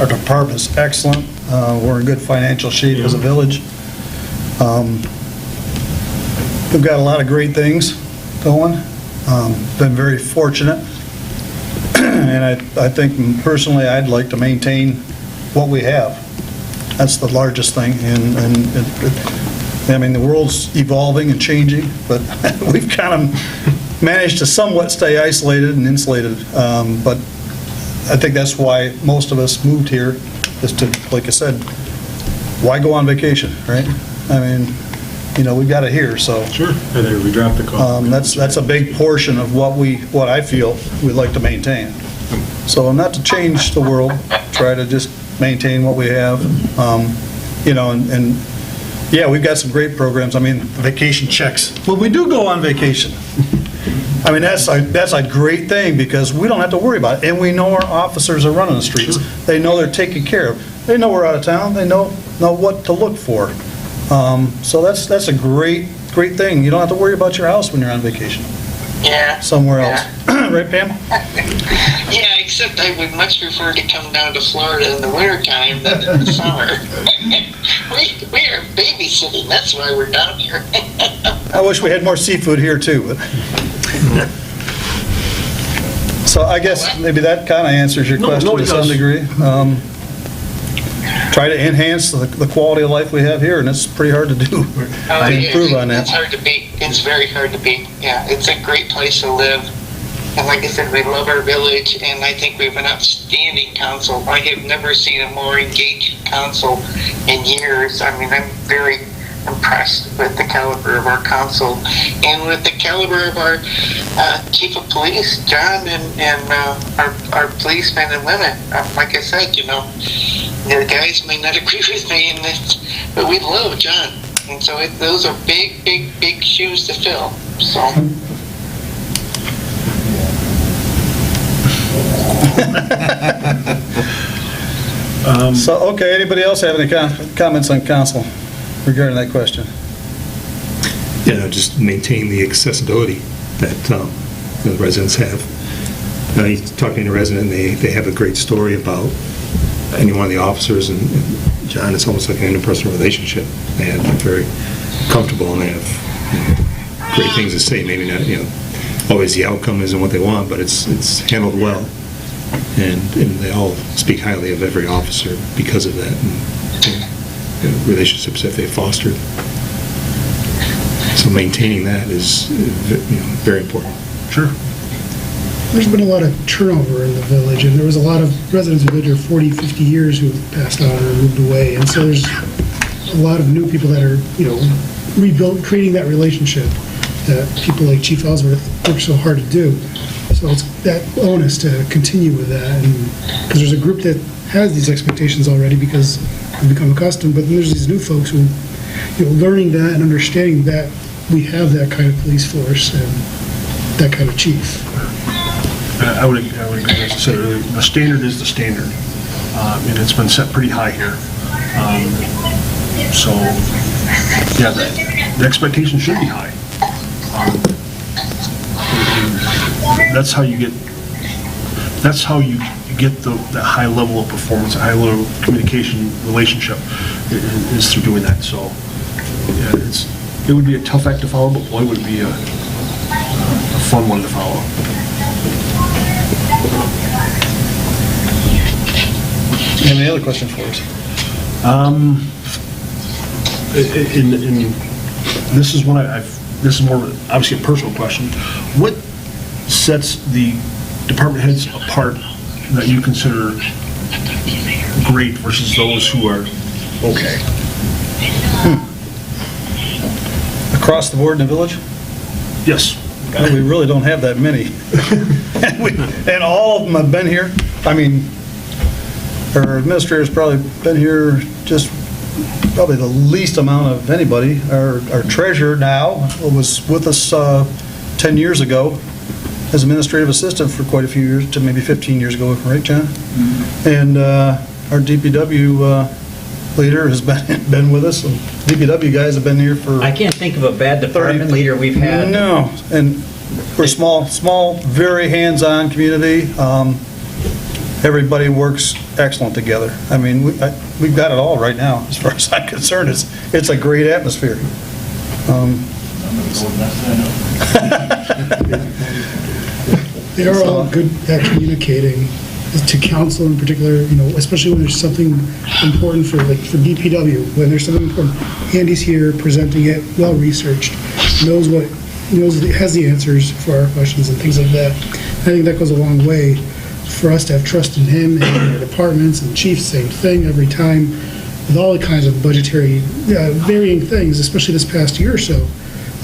department's excellent. We're in good financial shape as a village. We've got a lot of great things going. Been very fortunate. And I think personally, I'd like to maintain what we have. That's the largest thing. And I mean, the world's evolving and changing, but we've kind of managed to somewhat stay isolated and insulated. But I think that's why most of us moved here, is to, like I said, why go on vacation, right? I mean, we've got it here, so. Sure. And there, we dropped the call. That's a big portion of what I feel we'd like to maintain. So not to change the world, try to just maintain what we have. And yeah, we've got some great programs. I mean, vacation checks. Well, we do go on vacation. I mean, that's a great thing because we don't have to worry about it. And we know our officers are running the streets. Sure. They know they're taken care of. They know we're out of town. They know what to look for. So that's a great thing. You don't have to worry about your house when you're on vacation. yeah. Somewhere else. Right, Pam? Yeah, except I would much prefer to come down to Florida in the wintertime than in the summer. we are babysitting, that's why we're down here. I wish we had more seafood here too, but. So I guess maybe that kind of answers your question to some degree. Try to enhance the quality of life we have here, and it's pretty hard to do. Improve on that. It's hard to beat. It's very hard to beat. Yeah, it's a great place to live. And like I said, we love our village, and I think we have an outstanding council. I have never seen a more engaged council in years. I mean, I'm very impressed with the caliber of our council and with the caliber of our chief of police, John, and our policemen and women. Like I said, the guys may not agree with me in this, but we love John. And so those are big, big, big shoes to fill. So. Okay, anybody else have any comments on council regarding that question? Yeah, just maintain the accessibility that the residents have. He's talking to a resident, they have a great story about any one of the officers, and John, it's almost like an interpersonal relationship. They have very comfortable, and they have great things to say. Maybe not, always the outcome isn't what they want, but it's handled well. And they all speak highly of every officer because of that, and relationships that they fostered. So maintaining that is very important. Sure. There's been a lot of turnover in the village, and there was a lot of residents who lived here 40, 50 years who have passed on or moved away, and so there's a lot of new people that are, creating that relationship that people like Chief Ellsworth work so hard to do. So it's that onus to continue with that, and because there's a group that has these expectations already because we've become accustomed, but then there's these new folks who, learning that and understanding that we have that kind of police force and that kind of chief. I would agree. As I said earlier, the standard is the standard, and it's been set pretty high here. So, yeah, the expectation should be high. That's how you get the high level of performance, a high level of communication relationship is through doing that. So, yeah, it would be a tough act to follow, but boy, would it be a fun one to follow. Any other questions for us? This is one this is more obviously a personal question. What sets the department heads apart that you consider great versus those who are okay? Across the board in the village? Yes. Well, we really don't have that many. And all of them have been here. I mean, our administrator's probably been here just probably the least amount of anybody. Our treasurer now was with us 10 years ago as administrative assistant for quite a few years, to maybe 15 years ago, right, John? And our DPW leader has been with us. And DPW guys have been here for... I can't think of a bad department leader we've had. No, and we're a small, very hands-on community. Everybody works excellent together. I mean, we've got it all right now, as far as I'm concerned. It's a great atmosphere. They are all good at communicating to council in particular, especially when there's something important for DPW, when there's something important. Andy's here presenting it, well-researched, has the answers for our questions and things like that. I think that goes a long way for us to have trust in him and our departments and chiefs, same thing every time, with all the kinds of budgetary varying things, especially this past year or so,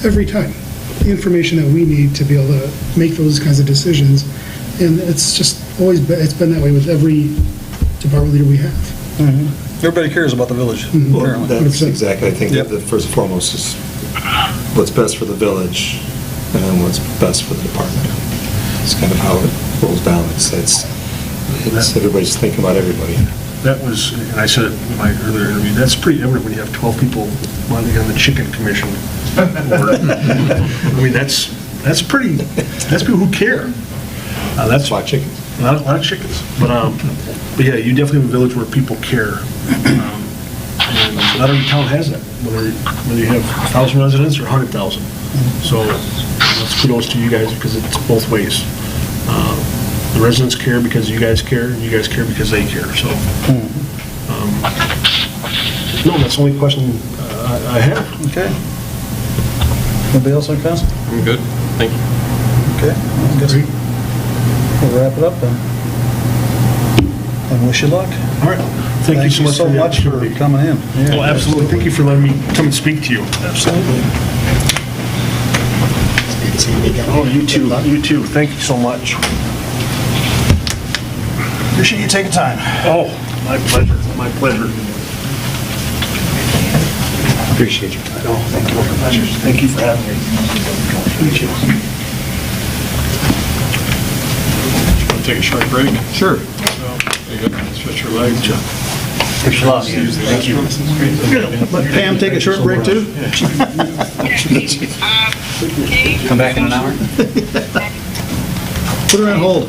every time. The information that we need to be able to make those kinds of decisions, and it's just always it's been that way with every department leader we have. Mm-hmm. Everybody cares about the village, Well, apparently. that's 100%. exactly, I think that the first and foremost is what's best for the village and then what's best for the department. It's kind of how it rolls down. It's everybody's thinking about everybody. That was, and I said it in my earlier interview, that's pretty evident when you have 12 people running on the chicken commission. I mean, that's people who care. That's a lot of chickens. A lot of chickens. But yeah, you definitely have a village where people care. And not every town has that, whether you have 1,000 residents or 100,000. So that's kudos to you guys because it's both ways. The residents care because you guys care, and you guys care because they care. So, no, that's the only question I have. Okay. Anybody else on council? I'm good, thank you. Okay. I guess we'll wrap it up then. And wish you luck. All right. Thank you so much for the opportunity. coming in. Yeah. Well, absolutely. Thank you for letting me come and speak to you. Absolutely. Oh, you too. You too. Thank you so much. Appreciate you taking time. Oh, my pleasure. My pleasure. Appreciate your time. Oh, thank you. My pleasure. Thank you for having me. Thank you. Want to take a short break? Sure. You go stretch your legs. Thanks a lot. Thank you. Let Pam take a short break too? Come back in an hour? Put her on hold.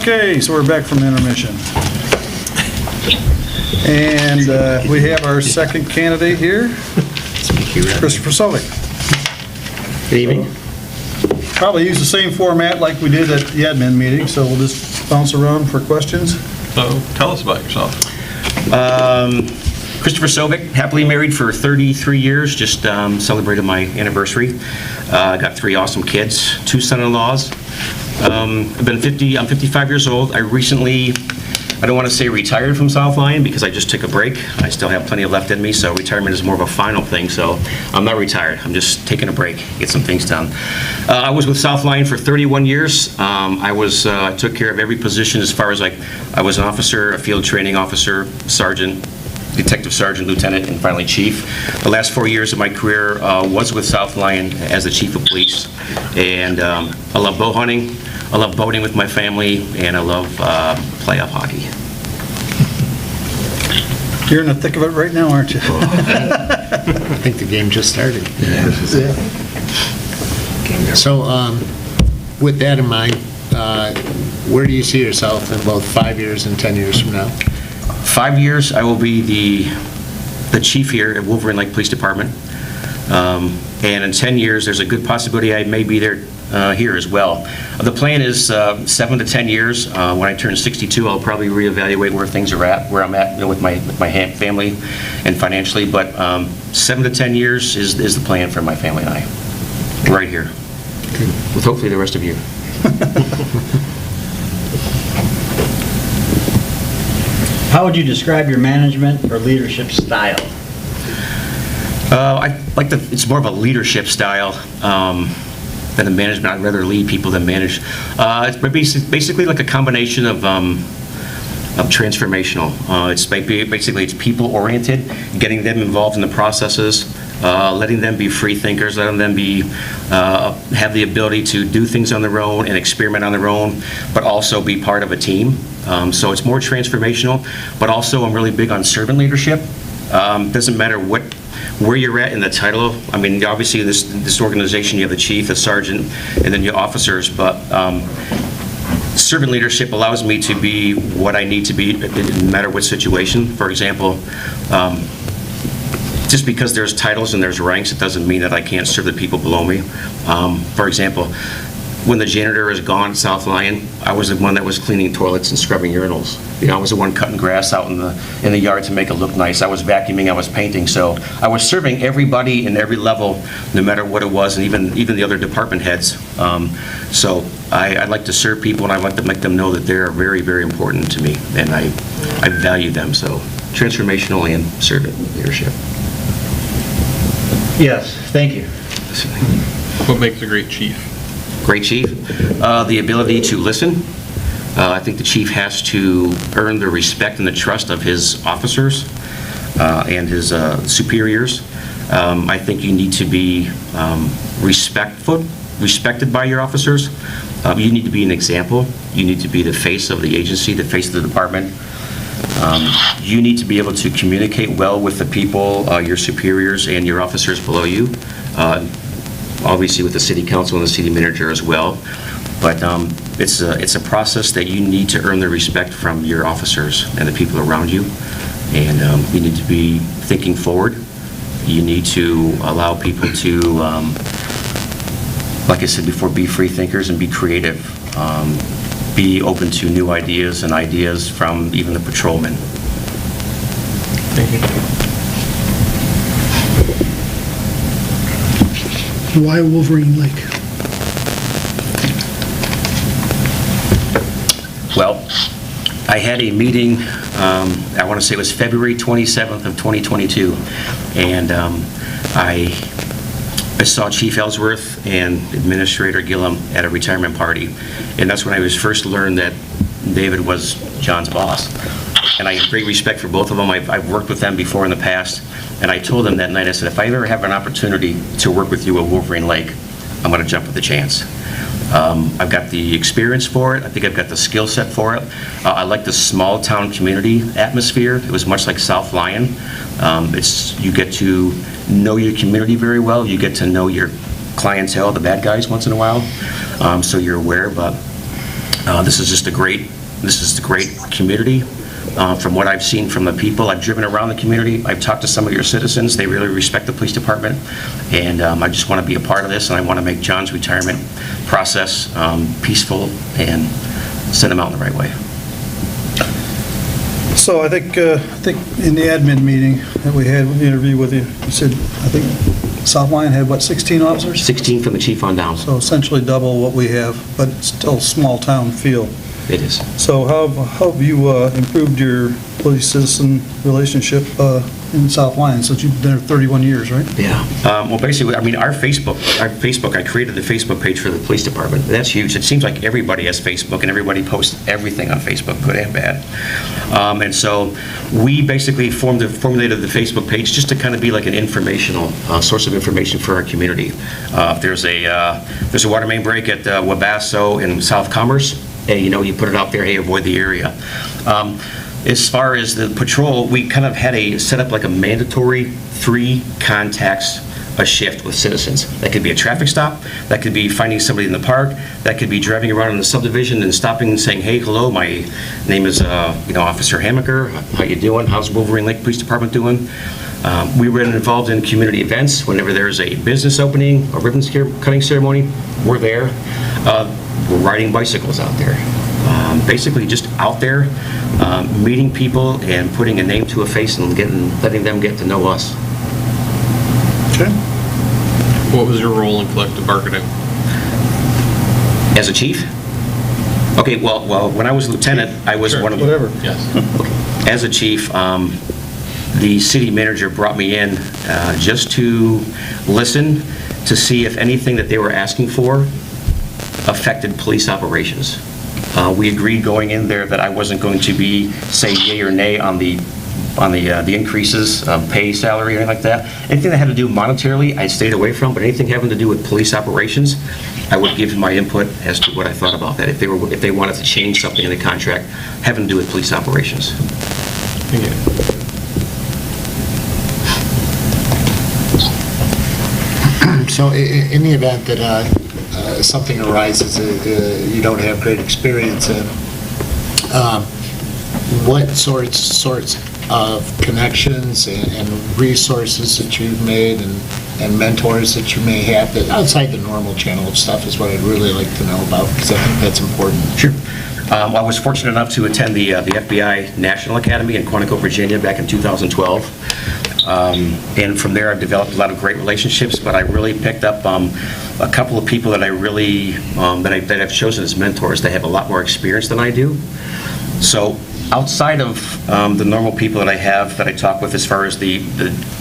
Okay, so we're back from intermission. And we have our second candidate here, Christopher Solik. Good evening. Probably use the same format like we did at the admin meeting, so we'll just bounce around for questions. So tell us about yourself. Christopher Sobick, happily married for 33 years, just celebrated my anniversary. Got 3 awesome kids, 2 son-in-laws. I'm 55 years old. I recently, I don't want to say retired from South Lyon because I just took a break. I still have plenty of left in me, so retirement is more of a final thing. So I'm not retired. I'm just taking a break, get some things done. I was with South Lyon for 31 years. I took care of every position as far as I was an officer, a field training officer, sergeant, detective sergeant, lieutenant, and finally chief. The last 4 years of my career was with South Lyon as the chief of police. And I love bow hunting, I love boating with my family, and I love playoff hockey. You're in the thick of it right now, aren't you? I think the game just started. So, with that in mind, where do you see yourself in both 5 years and 10 years from now? 5 years, I will be the chief here at Wolverine Lake Police Department. And in 10 years, there's a good possibility I may be there here as well. The plan is 7 to 10 years. When I turn 62, I'll probably reevaluate where things are at, where I'm at with my family and financially. But 7 to 10 years is the plan for my family and I, right here, with hopefully the rest of you. How would you describe your management or leadership style? It's more of a leadership style than a management. I'd rather lead people than manage. It's basically like a combination of transformational. It's people-oriented, getting them involved in the processes, letting them be free thinkers, letting them have the ability to do things on their own and experiment on their own, but also be part of a team. So it's more transformational, but also I'm really big on servant leadership. Doesn't matter where you're at in the title. I mean, obviously in this organization you have the chief, the sergeant, and then your officers, but servant leadership allows me to be what I need to be no matter what situation. For example, just because there's titles and there's ranks, it doesn't mean that I can't serve the people below me. For example, when the janitor is gone at South Lyon, I was the one that was cleaning toilets and scrubbing urinals. I was the one cutting grass out in the yard to make it look nice. I was vacuuming, I was painting. So I was serving everybody in every level, no matter what it was, and even the other department heads. So I like to serve people, and I like to make them know that they're very, very important to me, and I value them. So transformational and servant leadership. Yes, thank you. What makes a great chief? Great chief, the ability to listen. I think the chief has to earn the respect and the trust of his officers and his superiors. I think you need to be respected by your officers. You need to be an example. You need to be the face of the agency, the face of the department. You need to be able to communicate well with the people, your superiors and your officers below you. Obviously with the city council and the city manager as well. But it's a process that you need to earn the respect from your officers and the people around you. And you need to be thinking forward. You need to allow people to, like I said before, be free thinkers and be creative. Be open to new ideas and ideas from even the patrolmen. Thank you. Why Wolverine Lake? Well, I had a meeting, I want to say it was February 27th of 2022, and I saw Chief Ellsworth and Administrator Gillum at a retirement party, and that's when I was first learned that David was John's boss. And I have great respect for both of them. I've worked with them before in the past, and I told them that night, I said, if I ever have an opportunity to work with you at Wolverine Lake, I'm going to jump at the chance. I've got the experience for it. I think I've got the skill set for it. I like the small town community atmosphere. It was much like South Lyon. You get to know your community very well. You get to know your clientele, the bad guys, once in a while. So you're aware, but this is just a great This is a great community. From what I've seen from the people, I've driven around the community, I've talked to some of your citizens, they really respect the police department, and I just want to be a part of this, and I want to make John's retirement process peaceful and send him out in the right way. So I think in the admin meeting that we had, the interview with you, you said, I think South Lyon had, what, 16 officers? 16 from the chief on down. So essentially double what we have, but it's still small town feel. It is. So how have you improved your police-citizen relationship in South Lyon, since you've been there 31 years, right? Yeah. Well, basically, I mean, our Facebook, I created the Facebook page for the police department. That's huge. It seems like everybody has Facebook, and everybody posts everything on Facebook, good and bad. And so we basically formulated the Facebook page just to kind of be like an informational source of information for our community. If there's a water main break at Wabasso in South Commerce, hey, you know, you put it out there, hey, avoid the area. As far as the patrol, we kind of had set up like a mandatory 3 contacts a shift with citizens. That could be a traffic stop, that could be finding somebody in the park, that could be driving around in the subdivision and stopping and saying, hey, hello, my name is Officer Hammaker, how you doing? How's Wolverine Lake Police Department doing? We were involved in community events. Whenever there's a business opening, a ribbon cutting ceremony, we're there. We're riding bicycles out there. Basically just out there, meeting people and putting a name to a face and letting them get to know us. Okay. What was your role in collective bargaining? As a chief? Okay, well, when I was lieutenant, I was one of them. Whatever. Yes. As a chief, the city manager brought me in just to listen, to see if anything that they were asking for affected police operations. We agreed going in there that I wasn't going to say yay or nay on the increases, pay, salary, or anything like that. Anything that had to do monetarily, I stayed away from, but anything having to do with police operations, I would give my input as to what I thought about that. If they wanted to change something in the contract having to do with police operations. Thank you. So in the event that something arises you don't have great experience in, what sorts of connections and resources that you've made and mentors that you may have that outside the normal channel of stuff is what I'd really like to know about, because I think that's important. Sure. I was fortunate enough to attend the FBI National Academy in Quantico, Virginia back in 2012. And from there I've developed a lot of great relationships, but I really picked up a couple of people that I really, that I've chosen as mentors. They have a lot more experience than I do. So outside of the normal people that I have that I talk with as far as the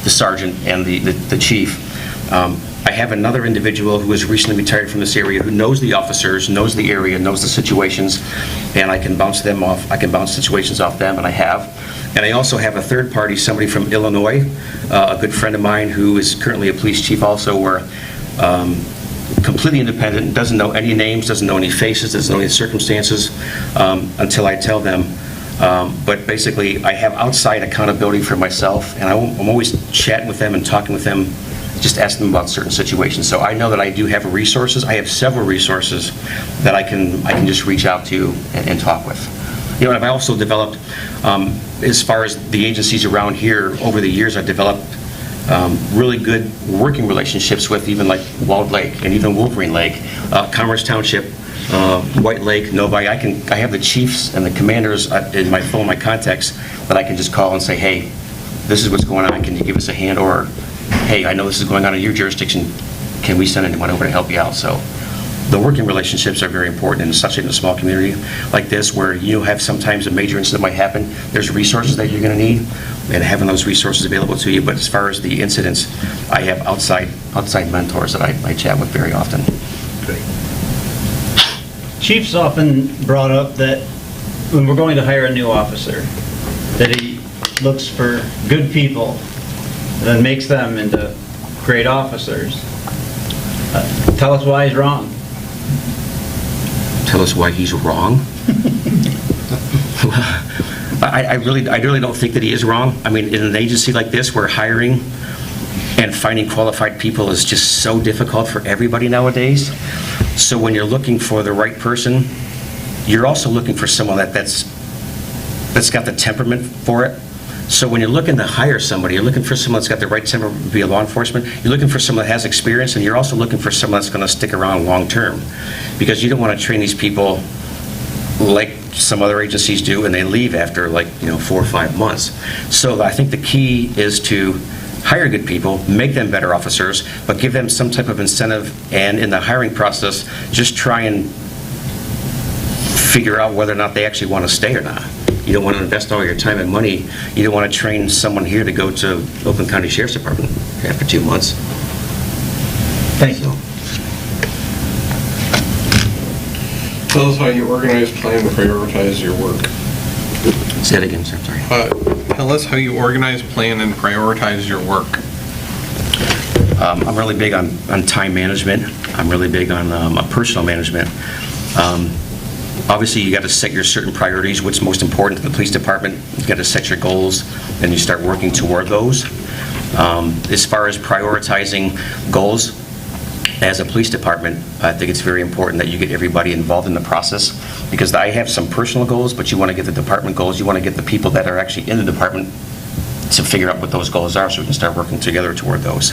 sergeant and the chief, I have another individual who has recently retired from this area who knows the officers, knows the area, knows the situations, and I can bounce situations off them, and I have. And I also have a third party, somebody from Illinois, a good friend of mine who is currently a police chief also, where completely independent, doesn't know any names, doesn't know any faces, doesn't know any circumstances until I tell them. But basically, I have outside accountability for myself, and I'm always chatting with them and talking with them, just asking them about certain situations. So I know that I do have resources. I have several resources that I can just reach out to and talk with. You know, and I've also developed, as far as the agencies around here, over the years, I've developed really good working relationships with even like Walled Lake and even Wolverine Lake, Commerce Township, White Lake, Novi. I have the chiefs and the commanders in my phone, my contacts, that I can just call and say, hey, this is what's going on, can you give us a hand? Or, hey, I know this is going on in your jurisdiction, can we send anyone over to help you out? So the working relationships are very important, especially in a small community like this, where you have sometimes a major incident might happen. There's resources that you're going to need, and having those resources available to you. But as far as the incidents, I have outside mentors that I chat with very often. Great. Chief's often brought up that when we're going to hire a new officer, that he looks for good people and then makes them into great officers. Tell us why he's wrong. Tell us why he's wrong? I really don't think that he is wrong. I mean, in an agency like this, where hiring and finding qualified people is just so difficult for everybody nowadays. So when you're looking for the right person, you're also looking for someone that's got the temperament for it. So when you're looking to hire somebody, you're looking for someone that's got the right temperament to be a law enforcement. You're looking for someone that has experience, and you're also looking for someone that's going to stick around long-term. Because you don't want to train these people like some other agencies do, and they leave after 4 or 5 months. So I think the key is to hire good people, make them better officers, but give them some type of incentive, and in the hiring process, just try and figure out whether or not they actually want to stay or not. You don't want to invest all your time and money. You don't want to train someone here to go to Oakland County Sheriff's Department after 2 months. Thank you. Tell us how you organize, plan, and prioritize your work. Say it again, sir, sorry. Tell us how you organize, plan, and prioritize your work. I'm really big on time management. I'm really big on personal management. Obviously, you got to set your certain priorities, what's most important to the police department. You got to set your goals, and you start working toward those. As far as prioritizing goals, as a police department, I think it's very important that you get everybody involved in the process, because I have some personal goals, but you want to get the department goals. You want to get the people that are actually in the department to figure out what those goals are so we can start working together toward those.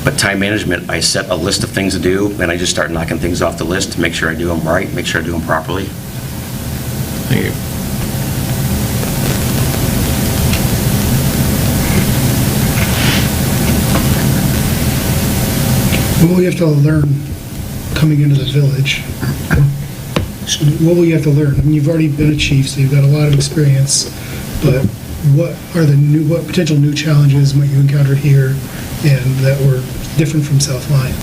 But time management, I set a list of things to do, and I just start knocking things off the list to make sure I do them right, make sure I do them properly. Thank you. What will you have to learn coming into the village? What will you have to learn? I mean, you've already been a chief, so you've got a lot of experience, but what potential new challenges might you encounter here and that were different from South Lyon?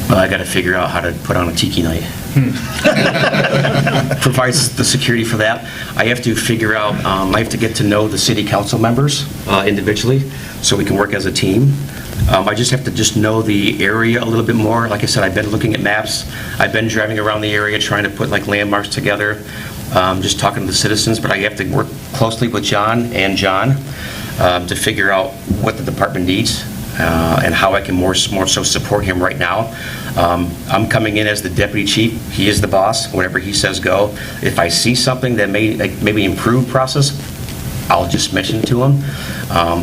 Well, I got to figure out how to put on a tiki night. Provides the security for that. I have to figure out, I have to get to know the city council members individually so we can work as a team. I just have to know the area a little bit more. Like I said, I've been looking at maps. I've been driving around the area trying to put landmarks together, just talking to the citizens, but I have to work closely with John to figure out what the department needs and how I can more so support him right now. I'm coming in as the deputy chief. He is the boss. Whatever he says, go. If I see something that may maybe improve process, I'll just mention it to him.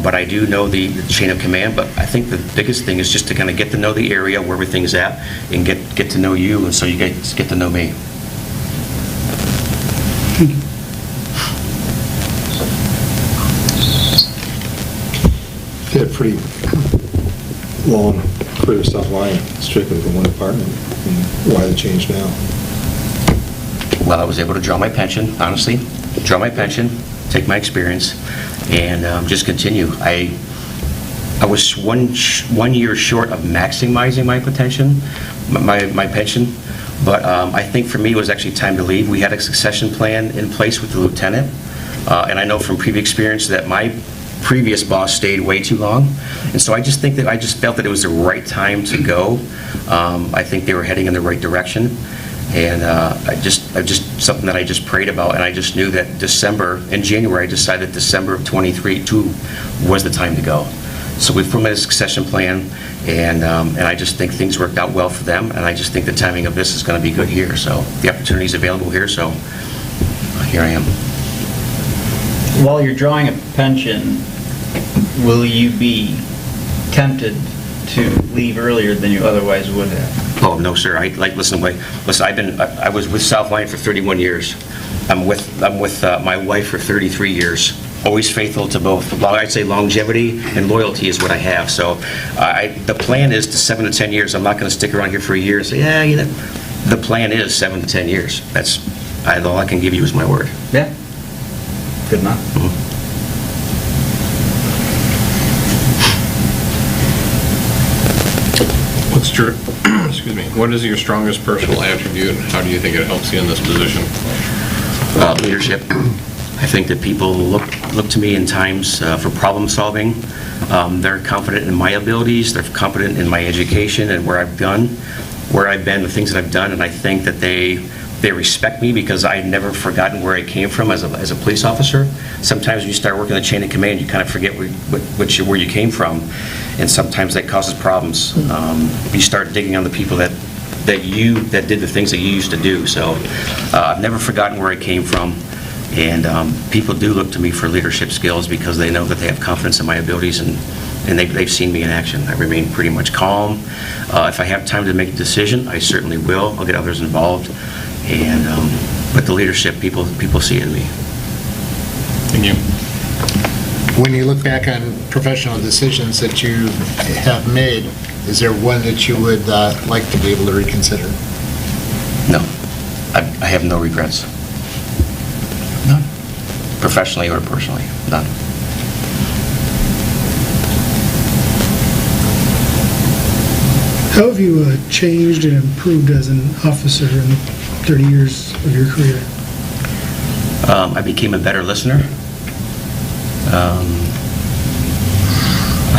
But I do know the chain of command, but I think the biggest thing is just to kind of get to know the area where everything's at and get to know you, and so you guys get to know me. You had a pretty long career South Lyon, strictly with one department. And why the change now? Well, I was able to draw my pension, honestly, take my experience, and just continue. I was one year short of maximizing my pension, but I think for me it was actually time to leave. We had a succession plan in place with the lieutenant, and I know from previous experience that my previous boss stayed way too long, and so I just felt that it was the right time to go. I think they were heading in the right direction, and something that I just prayed about, and I just knew that in January, I decided December of 23 was the time to go. So we formulated a succession plan, and I just think things worked out well for them, and I just think the timing of this is going to be good here. So the opportunity is available here, so here I am. While you're drawing a pension, will you be tempted to leave earlier than you otherwise would have? Oh, no, sir. I was with South Lyon for 31 years. I'm with my wife for 33 years. Always faithful to both. Well, I'd say longevity and loyalty is what I have. So the plan is to 7 to 10 years. I'm not going to stick around here for a year and say, the plan is 7 to 10 years. That's all I can give you is my word. Yeah. Good enough. Mm-hmm. What is your strongest personal attribute, and how do you think it helps you in this position? Leadership. I think that people look to me in times for problem solving. They're confident in my abilities. They're confident in my education and where I've been, the things that I've done, and I think that they respect me because I've never forgotten where I came from as a police officer. Sometimes when you start working the chain of command, you kind of forget where you came from, and sometimes that causes problems. You start digging on the people that that did the things that you used to do. So I've never forgotten where I came from, and people do look to me for leadership skills because they know that they have confidence in my abilities, and they've seen me in action. I remain pretty much calm. If I have time to make a decision, I certainly will. I'll get others involved, but the leadership, people see it in me. And you? When you look back on professional decisions that you have made, is there one that you would like to be able to reconsider? No, I have no regrets. None. Professionally or personally, none. How have you changed and improved as an officer in 30 years of your career? I became a better listener.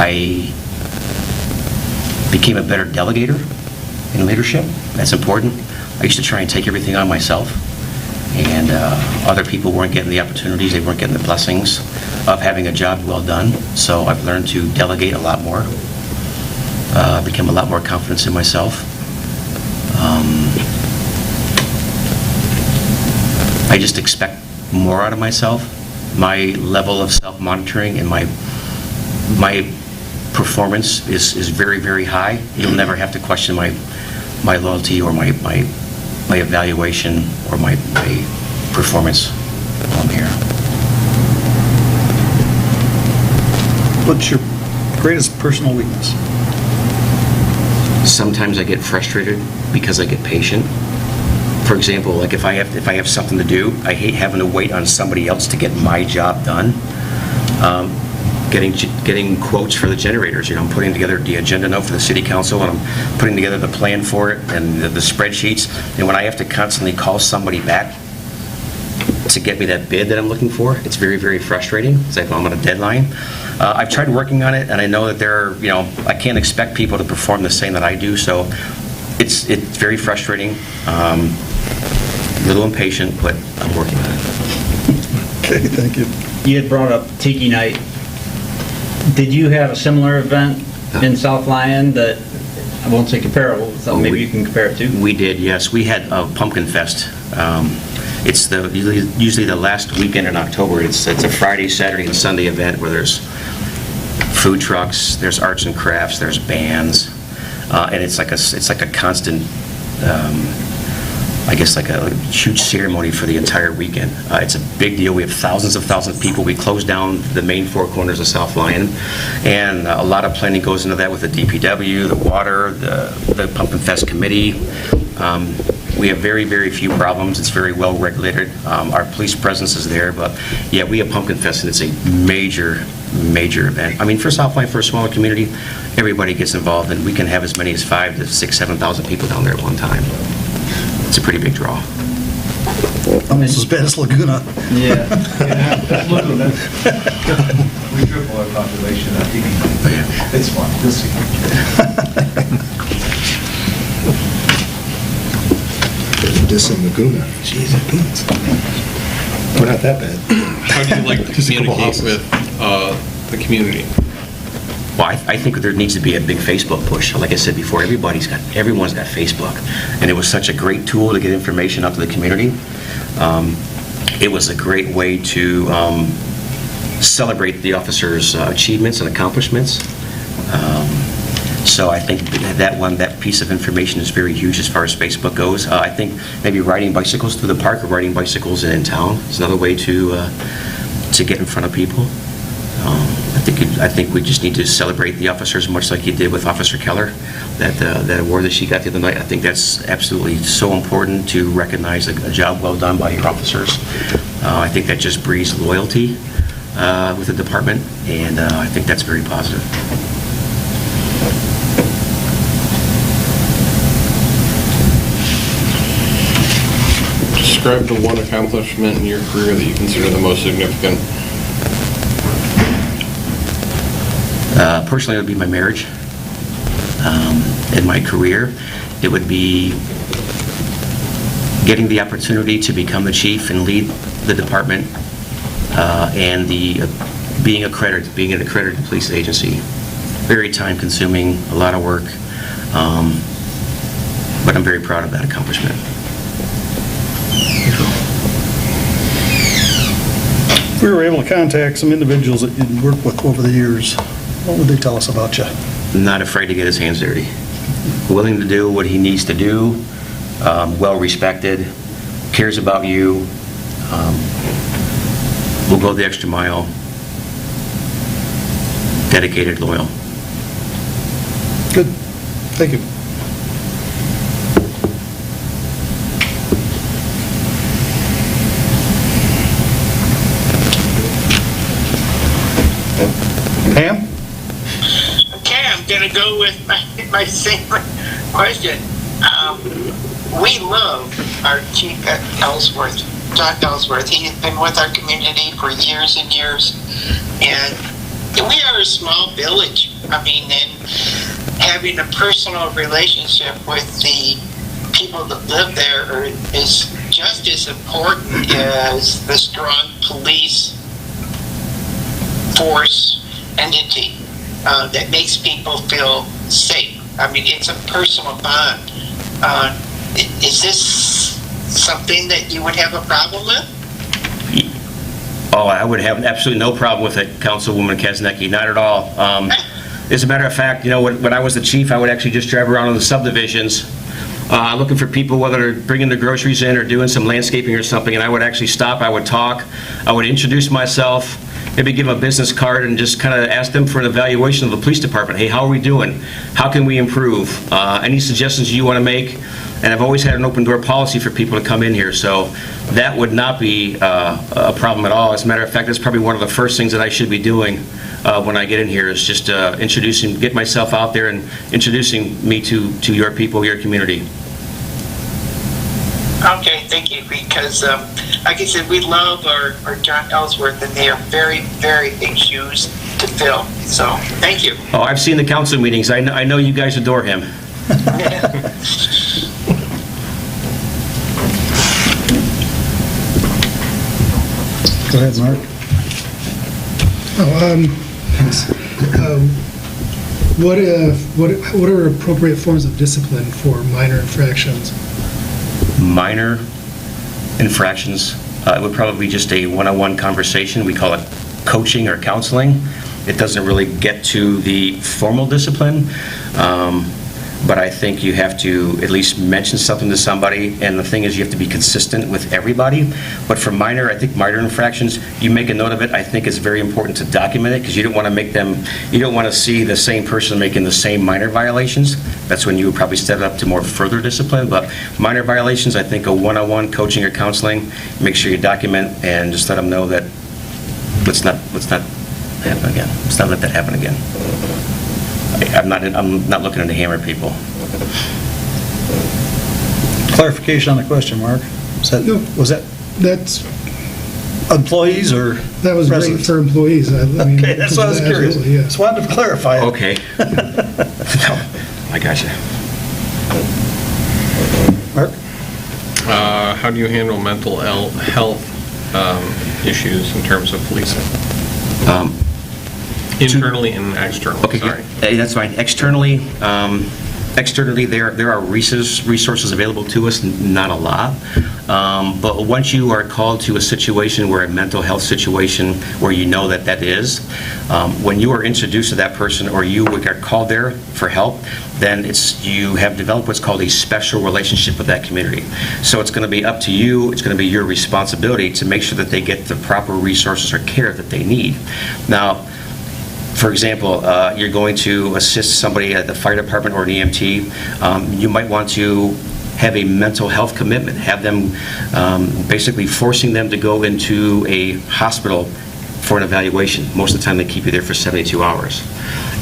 I became a better delegator in leadership. That's important. I used to try and take everything on myself, and other people weren't getting the opportunities, they weren't getting the blessings of having a job well done. So I've learned to delegate a lot more, become a lot more confident in myself. I just expect more out of myself. My level of self-monitoring and my performance is very, very high. You'll never have to question my loyalty or my evaluation or my performance while I'm here. What's your greatest personal weakness? Sometimes I get frustrated because I get patient. For example, like if I have something to do, I hate having to wait on somebody else to get my job done. Getting quotes for the generators. You know, I'm putting together the agenda note for the city council, and I'm putting together the plan for it and the spreadsheets. And when I have to constantly call somebody back to get me that bid that I'm looking for, it's very, very frustrating. It's like I'm on a deadline. I've tried working on it, and I know that I can't expect people to perform the same that I do. So it's very frustrating. A little impatient, but I'm working on it. Okay, thank you. You had brought up Tiki Night. Did you have a similar event in South Lyon that, I won't say comparable, so maybe you can compare it to? We did, yes. We had a Pumpkin Fest. It's usually the last weekend in October. It's a Friday, Saturday, and Sunday event where there's food trucks, there's arts and crafts, there's bands, and it's like a constant, I guess like a huge ceremony for the entire weekend. It's a big deal. We have thousands of people. We close down the main four corners of South Lyon, and a lot of planning goes into that with the DPW, the water, the Pumpkin Fest committee. We have very, very few problems. It's very well regulated. Our police presence is there, but yeah, we have Pumpkin Fest, and it's a major, major event. I mean, for South Lyon, for a smaller community, everybody gets involved, and we can have as many as 5,000 to 6,000, 7,000 people down there at one time. It's a pretty big draw. Almost as bad as Laguna. Yeah. Laguna. We triple our population, I think. It's fun. You'll see. Dissing Laguna. Jeez, we're not that bad. How do you like to communicate with the community? Well, I think there needs to be a big Facebook push. Like I said before, everyone's got Facebook, and it was such a great tool to get information out to the community. It was a great way to celebrate the officers' achievements and accomplishments. So I think that piece of information is very huge as far as Facebook goes. I think maybe riding bicycles through the park or riding bicycles in town is another way to get in front of people. I think we just need to celebrate the officers much like you did with Officer Keller, that award that she got the other night. I think that's absolutely so important to recognize a job well done by your officers. I think that just breeds loyalty with the department, and I think that's very positive. Describe the one accomplishment in your career that you consider the most significant. Personally, it would be my marriage. In my career, it would be getting the opportunity to become the chief and lead the department, and being an accredited police agency. Very time-consuming, a lot of work. but I'm very proud of that accomplishment. If we were able to contact some individuals that you'd worked with over the years, what would they tell us about you? Not afraid to get his hands dirty. Willing to do what he needs to do, well-respected, cares about you, will go the extra mile, dedicated, loyal. Good. Thank you. Pam? Okay, I'm going to go with my same question. We love our Chief Ellsworth, John Ellsworth. He has been with our community for years and years. And we are a small village. I mean, and having a personal relationship with the people that live there is just as important as the strong police force entity that makes people feel safe. I mean, it's a personal bond. Is this something that you would have a problem with? Oh, I would have absolutely no problem with it, Councilwoman Kazanecki, not at all. As a matter of fact, when I was the chief, I would actually just drive around in the subdivisions looking for people, whether they're bringing their groceries in or doing some landscaping or something, and I would actually stop, I would talk, I would introduce myself, maybe give them a business card and just kind of ask them for an evaluation of the police department. Hey, how are we doing? How can we improve? Any suggestions you want to make? And I've always had an open door policy for people to come in here, so that would not be a problem at all. As a matter of fact, that's probably one of the first things that I should be doing when I get in here is just get myself out there and introducing me to your people, your community. Okay, thank you, because like I said, we love our John Ellsworth, and they are very, very big shoes to fill. So, thank you. Oh, I've seen the council meetings. I know you guys adore him. Go ahead, Mark. What are appropriate forms of discipline for minor infractions? Minor infractions, it would probably be just a one-on-one conversation. We call it coaching or counseling. It doesn't really get to the formal discipline, but I think you have to at least mention something to somebody, and the thing is you have to be consistent with everybody. But for minor infractions, you make a note of it. I think it's very important to document it, because you don't want to see the same person making the same minor violations. That's when you would probably step up to more further discipline. But minor violations, I think a one-on-one coaching or counseling, make sure you document and just let them know that let's not happen again. Let's not let that happen again. I'm not looking to hammer people. Clarification on the question, Mark. That's employees or That was residents? great for employees. I mean, Okay, that's what I was curious. absolutely, yeah. Just wanted to clarify it. Okay. I got you. Mark? How do you handle mental health issues in terms of policing? Internally and externally, Okay, sorry. that's fine. Externally, there are resources available to us, not a lot. But once you are called to a situation where a mental health situation where you know that is, when you are introduced to that person or you are called there for help, then you have developed what's called a special relationship with that community. So it's going to be up to you, it's going to be your responsibility to make sure that they get the proper resources or care that they need. Now, for example, you're going to assist somebody at the fire department or an EMT, you might want to have a mental health commitment, have them basically forcing them to go into a hospital for an evaluation. Most of the time they keep you there for 72 hours.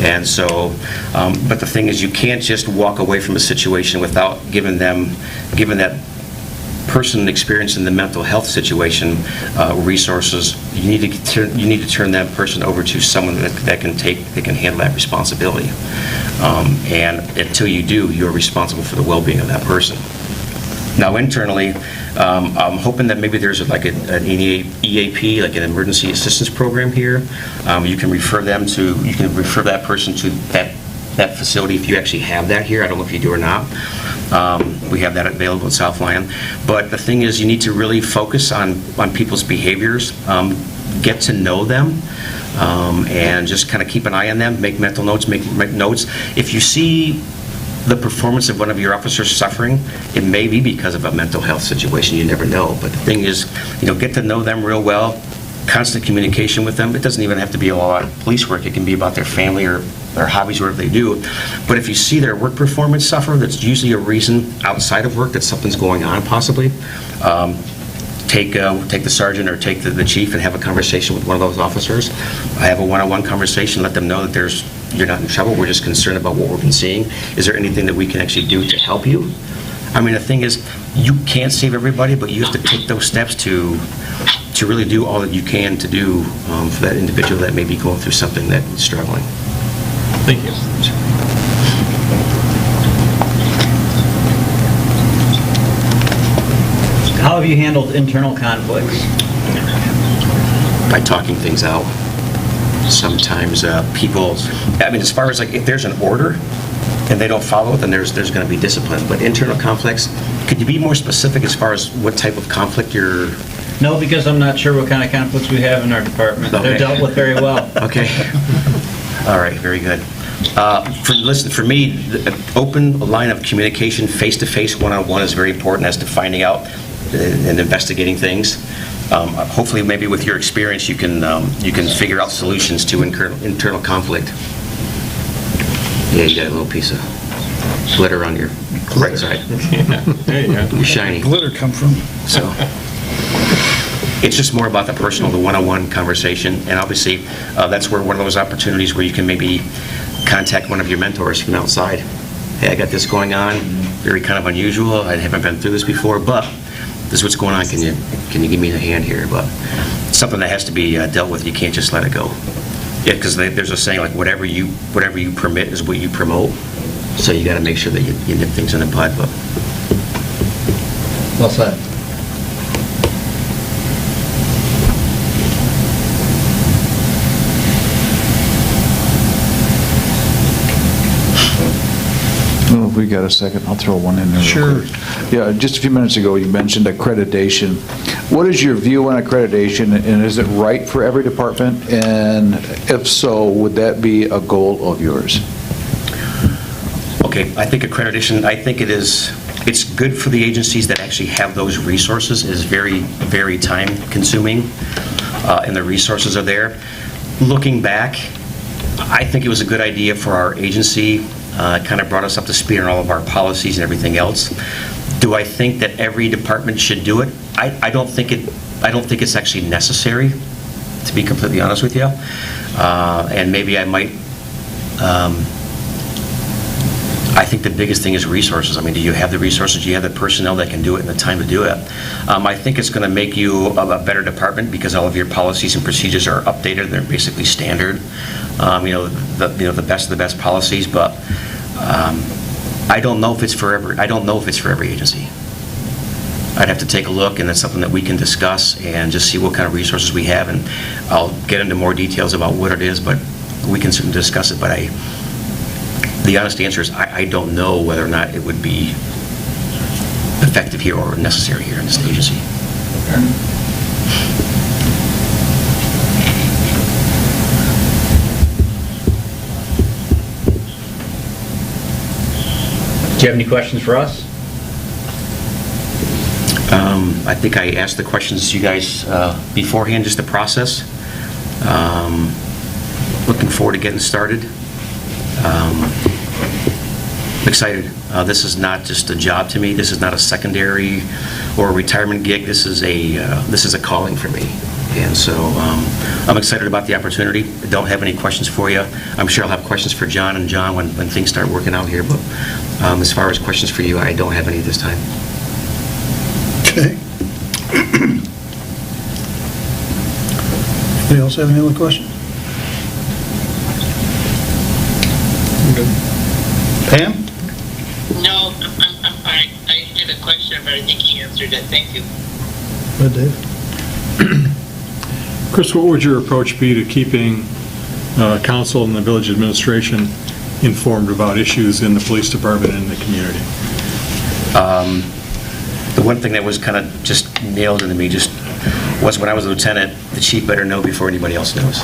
And so, but the thing is, you can't just walk away from a situation without giving that person experiencing the mental health situation resources. You need to turn that person over to someone that can handle that responsibility. And until you do, you're responsible for the well-being of that person. Now, internally, I'm hoping that maybe there's like an EAP, like an emergency assistance program here. You can refer that person to that facility if you actually have that here. I don't know if you do or not. We have that available at South Lyon. But the thing is, you need to really focus on people's behaviors, get to know them, and just kind of keep an eye on them, make mental notes, make notes. If you see the performance of one of your officers suffering, it may be because of a mental health situation, you never know. But the thing is, get to know them real well, constant communication with them. It doesn't even have to be a lot of police work. It can be about their family or their hobbies, whatever they do. But if you see their work performance suffer, that's usually a reason outside of work that something's going on, possibly. Take the sergeant or take the chief and have a conversation with one of those officers. I have a one-on-one conversation, let them know that you're not in trouble, we're just concerned about what we've been seeing. Is there anything that we can actually do to help you? I mean, the thing is, you can't save everybody, but you have to take those steps to really do all that you can to do for that individual that may be going through something that is struggling. Thank you. How have you handled internal conflicts? By talking things out. Sometimes people, as far as if there's an order and they don't follow it, then there's going to be discipline. But internal conflicts, could you be more specific as far as what type of conflict you're... No, because I'm not sure what kind of conflicts we have in our department. Okay. They're dealt with very well. Okay. All right, very good. For me, the open line of communication, face-to-face, one-on-one is very important as to finding out and investigating things. Hopefully, maybe with your experience, you can figure out solutions to internal conflict. Yeah, you got a little piece of glitter on your right side. There you go. You're shiny. Glitter come from? So it's just more about the personal, the one-on-one conversation, and obviously that's where one of those opportunities where you can maybe contact one of your mentors from outside. Hey, I got this going on, very kind of unusual. I haven't been through this before, but this is what's going on. Can you give me a hand here? But it's something that has to be dealt with. You can't just let it go. Yeah, because there's a saying like whatever you permit is what you promote. So you got to make sure that you nip things in the bud. But Well said. Well, if we got a second, I'll throw one in there. Sure. Yeah, just a few minutes ago, you mentioned accreditation. What is your view on accreditation, and is it right for every department? And if so, would that be a goal of yours? okay, I think accreditation, it's good for the agencies that actually have those resources. It is very, very time consuming, and the resources are there. Looking back, I think it was a good idea for our agency. It kind of brought us up to speed on all of our policies and everything else. Do I think that every department should do it? I don't think it's actually necessary, to be completely honest with you. And maybe I might. I think the biggest thing is resources. I mean, do you have the resources? Do you have the personnel that can do it and the time to do it? I think it's going to make you a better department because all of your policies and procedures are updated. They're basically standard. The best of the best policies, but I don't know if it's for every agency. I'd have to take a look, and that's something that we can discuss and just see what kind of resources we have, and I'll get into more details about what it is, but we can certainly discuss it. But the honest answer is I don't know whether or not it would be effective here or necessary here in this agency. Do you have any questions for us? I think I asked the questions to you guys beforehand, just the process. Looking forward to getting started. I'm excited. This is not just a job to me. This is not a secondary or a retirement gig. This is a calling for me. And so I'm excited about the opportunity. I don't have any questions for you. I'm sure I'll have questions for John and John when things start working out here. But as far as questions for you, I don't have any this time. Okay. Anybody else have any other questions? Pam? No, I'm fine. I had a question, but I think he answered it. Thank you. Good, Dave. Chris, what would your approach be to keeping council and the village administration informed about issues in the police department and the community? The one thing that was kind of just nailed into me just was when I was a lieutenant, the chief better know before anybody else knows.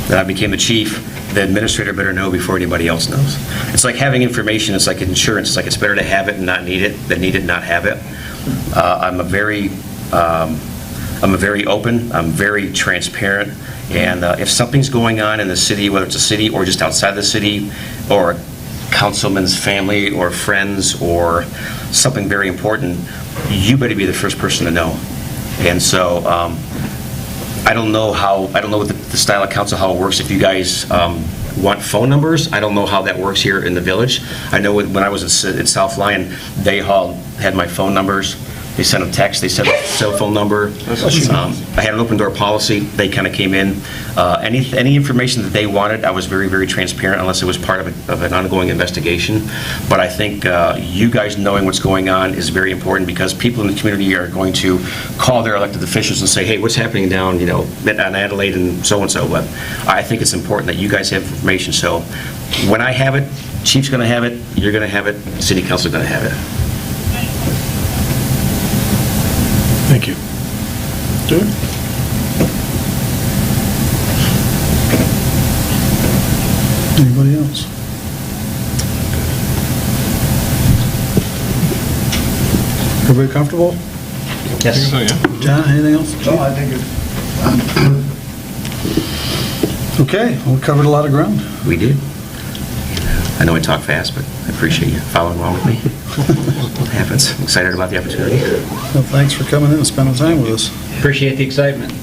Then I became the chief, the administrator better know before anybody else knows. It's like having information, it's like insurance, it's like it's better to have it and not need it than need it and not have it. I'm a very open, I'm very transparent, and if something's going on in the city, whether it's a city or just outside the city, or a councilman's family or friends or something very important, you better be the first person to know. And so I don't know what the style of council, how it works. If you guys want phone numbers, I don't know how that works here in the village. I know when I was at South Lyon, they all had my phone numbers. They sent a text, they sent a cell phone number. I had an open door policy. They kind of came in. Any information that they wanted, I was very, very transparent unless it was part of an ongoing investigation. But I think you guys knowing what's going on is very important because people in the community are going to call their elected officials and say, hey, what's happening down, on Adelaide and so-and-so. But I think it's important that you guys have information. So when I have it, Chief's going to have it, you're going to have it, City Council's going to have it. Thank you. Good. Anybody else? Everybody comfortable? Yes. So, yeah. John, anything else? No, I think it's, Okay, we covered a lot of ground. We did. I know I talk fast, but I appreciate you following along with me. It happens. I'm excited about the opportunity. Well, thanks for coming in and spending time with us. Appreciate the excitement.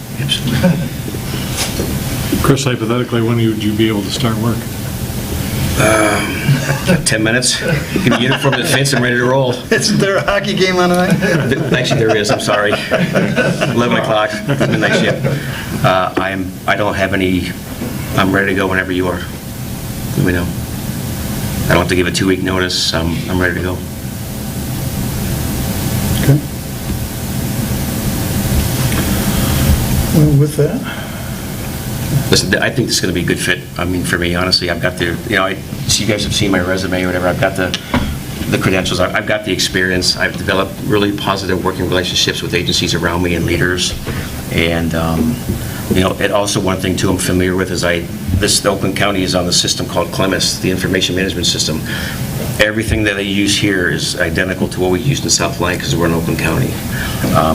Chris, hypothetically, when would you be able to start work? 10 minutes. Get a uniform that fits and ready to roll. Isn't there a hockey game on tonight? Actually, there is. I'm sorry. 11 o'clock, midnight shift. I don't have any. I'm ready to go whenever you are. Let me know. I don't have to give a 2-week notice. I'm ready to go. Okay. Well, with that, Listen, I think this is going to be a good fit. I mean, for me, honestly, I've got you guys have seen my resume or whatever. I've got the credentials. I've got the experience. I've developed really positive working relationships with agencies around me and leaders. And, it also, one thing, too, I'm familiar with is the Oakland County is on the system called CLEMIS, the Information Management System. Everything that they use here is identical to what we used in South Lyon because we're in Oakland County.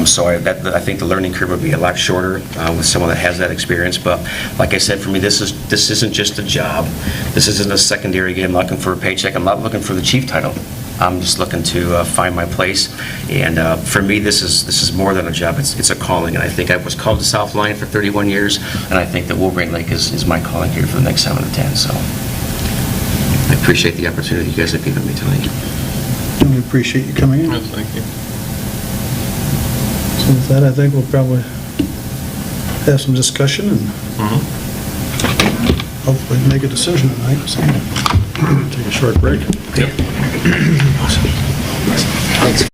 So I think the learning curve would be a lot shorter with someone that has that experience. But like I said, for me, this isn't just a job. This isn't a secondary game. I'm not looking for a paycheck. I'm not looking for the chief title. I'm just looking to find my place. And for me, this is more than a job. It's a calling. And I think I was called to South Lyon for 31 years. And I think that Wolverine Lake is my calling here for the next 7 to 10. So I appreciate the opportunity you guys have given me tonight. and we appreciate you coming in. Yes, thank you. So with that, I think we'll probably have some discussion and hopefully make a decision tonight. So. Take a short break. Yep. Thanks.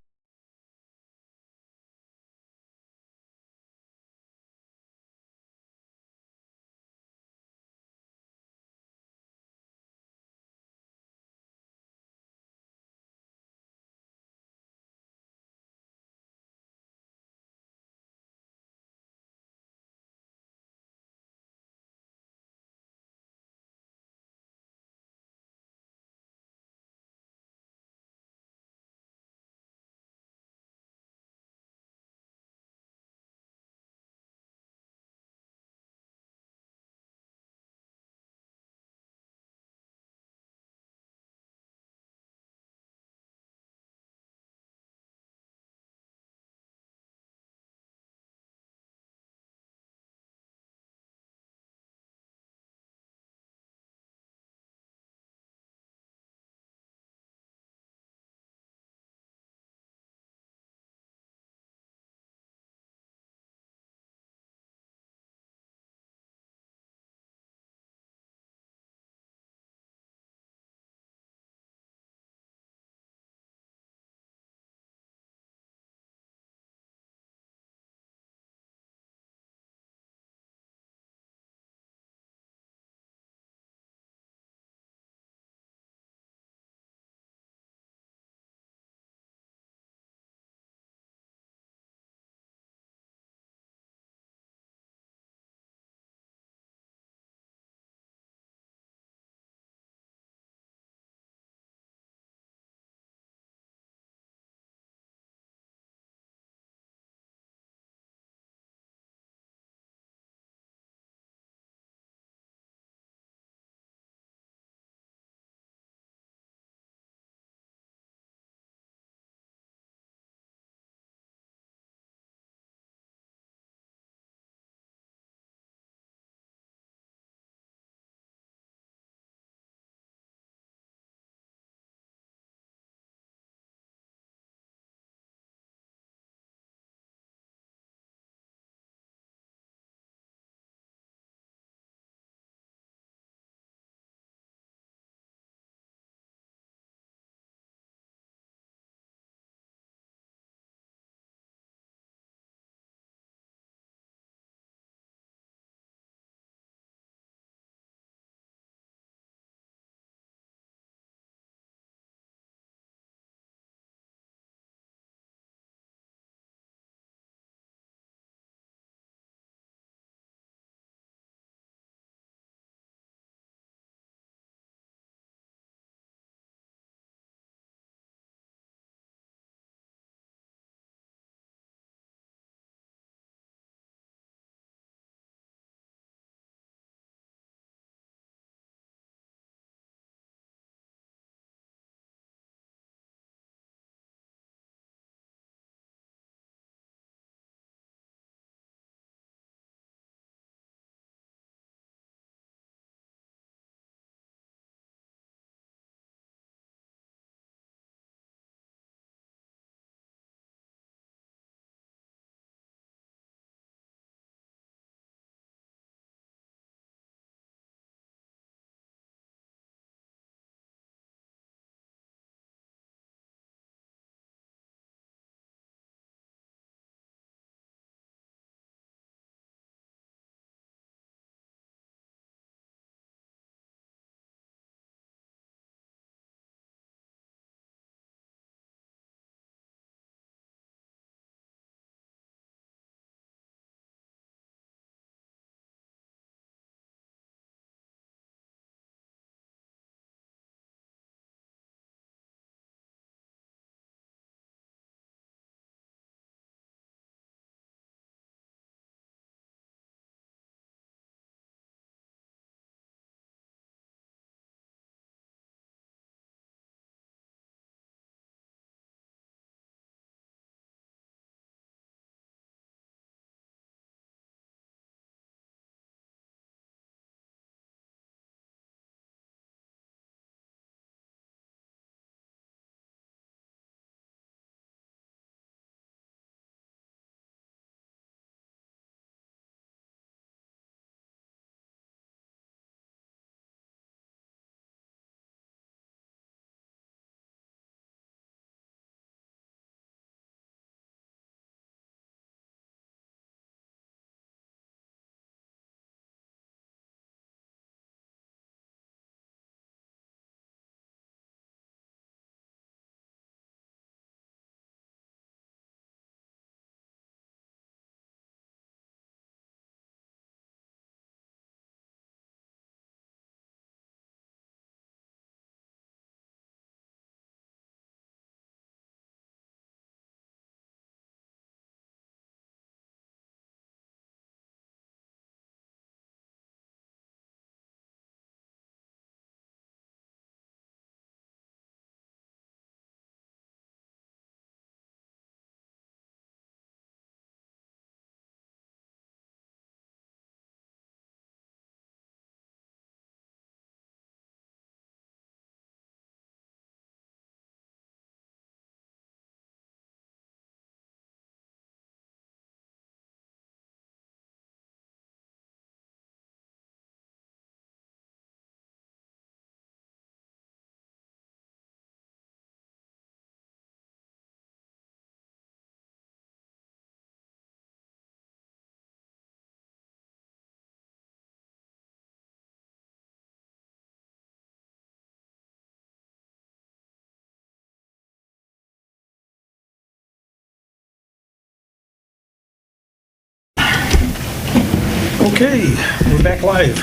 Okay, we're back live,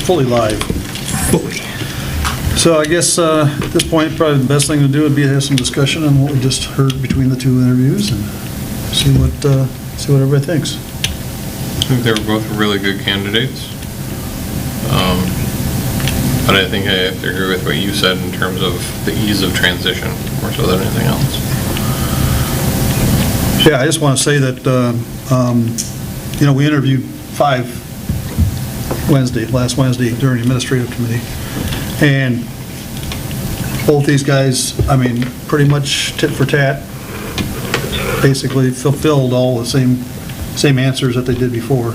fully live. So I guess at this point, probably the best thing to do would be to have some discussion on what we just heard between the two interviews and see what everybody thinks. I think they were both really good candidates. But I think I have to agree with what you said in terms of the ease of transition, more so than anything else. Yeah, I just want to say that, we interviewed 5 last Wednesday during the administrative committee. And both these guys, pretty much tit for tat, basically fulfilled all the same answers that they did before.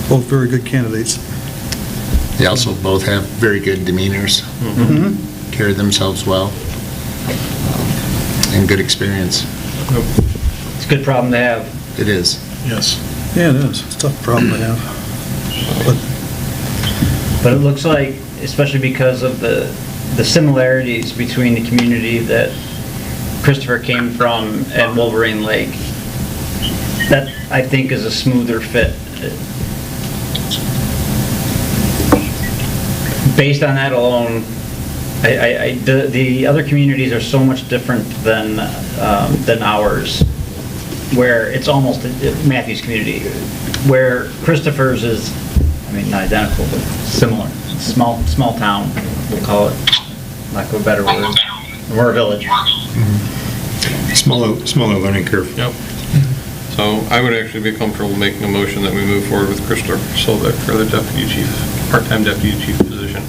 Both very good candidates. They also both have very good demeanors, carry themselves well, and good experience. It's a good problem to have. It is. Yes. Yeah, it is. It's a tough problem to have. But it looks like, especially because of the similarities between the community that Christopher came from and Wolverine Lake, that I think is a smoother fit. Based on that alone, the other communities are so much different than ours, where it's almost Matthews community, where Christopher's is, not identical, but similar. Small town, we'll call it, lack of a better word. We're a village. Smaller learning curve. Yep. So I would actually be comfortable making a motion that we move forward with Christopher Solbeck for the deputy chief, part-time deputy chief position.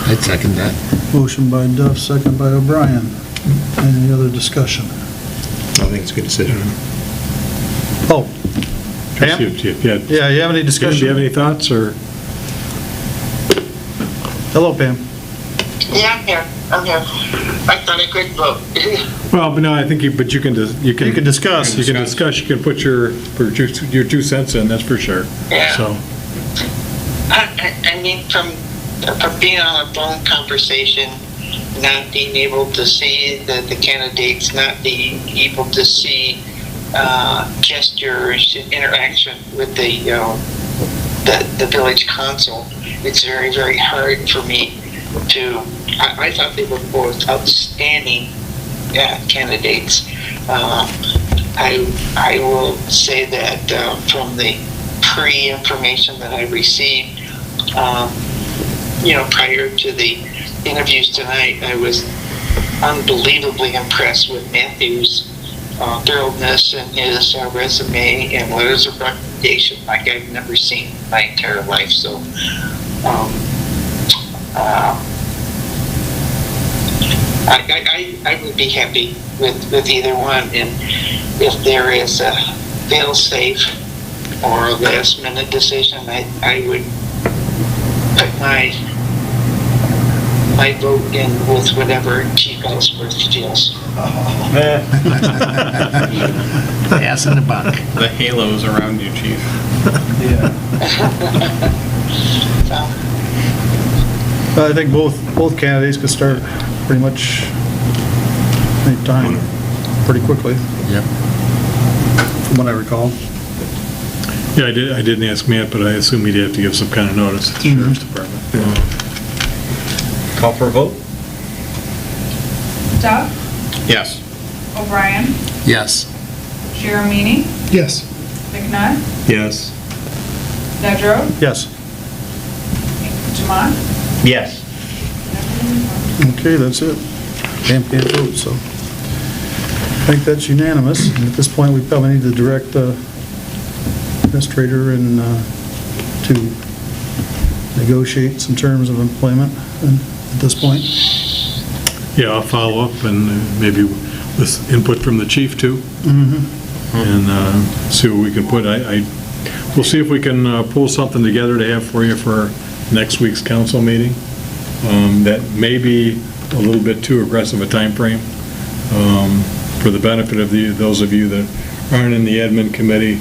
I'd second that. Motion by Duff, second by O'Brien. Any other discussion? I think it's a good decision. Oh, Pam? Yeah, you have any discussion? Do you have any thoughts, or? Hello, Pam. Yeah, I'm here. I thought I could vote. Well, but no, I think you can discuss. You can discuss. You can put your 2 cents in, that's for sure. Yeah. So. From being on a phone conversation, not being able to see the candidates, not being able to see gestures, interaction with the village council, it's very, very hard for me to. I thought they were both outstanding candidates. I will say that from the pre-information that I received, prior to the interviews tonight, I was unbelievably impressed with Matthew's thoroughness and his resume and letters of recommendation like I've never seen in my entire life. So I would be happy with either one, and if there is a fail-safe or a last-minute decision, I would put my vote in with whatever Chief Ellsworth feels. Ass in the buck. The halos around you, Chief. I think both candidates could start pretty much any time, pretty quickly. Yep. From what I recall. Yeah, I didn't ask Matt, but I assume he'd have to give some kind of notice to the Sheriff's Department. Call for a vote? Duff, Yes. O'Brien, Yes. Giromini, Yes. McNutt, Yes. Nedrow, Yes. Jamont. Yes. Okay, that's it. Pam can't vote, so I think that's unanimous. And at this point, we probably need to direct the administrator to negotiate some terms of employment at this point. Yeah, I'll follow up, and maybe with input from the chief, too. And see what we can put. We'll see if we can pull something together to have for you for next week's council meeting. That may be a little bit too aggressive a time frame. For the benefit of those of you that aren't in the admin committee,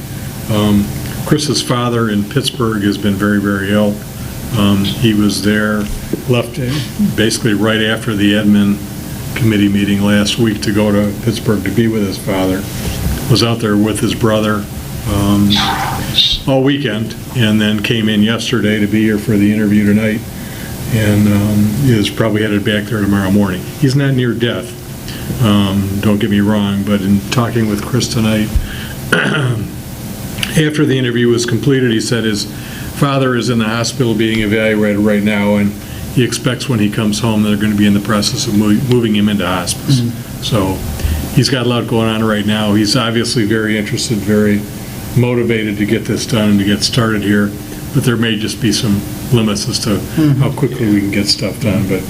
Chris's father in Pittsburgh has been very, very ill. He was there, left basically right after the admin committee meeting last week to go to Pittsburgh to be with his father. Was out there with his brother. all weekend, and then came in yesterday to be here for the interview tonight, and is probably headed back there tomorrow morning. He's not near death, don't get me wrong, but in talking with Chris tonight, after the interview was completed, he said his father is in the hospital being evaluated right now, and he expects when he comes home, they're going to be in the process of moving him into hospice. So he's got a lot going on right now. He's obviously very interested, very motivated to get this done and to get started here, but there may just be some limits as to how quickly we can get stuff done. But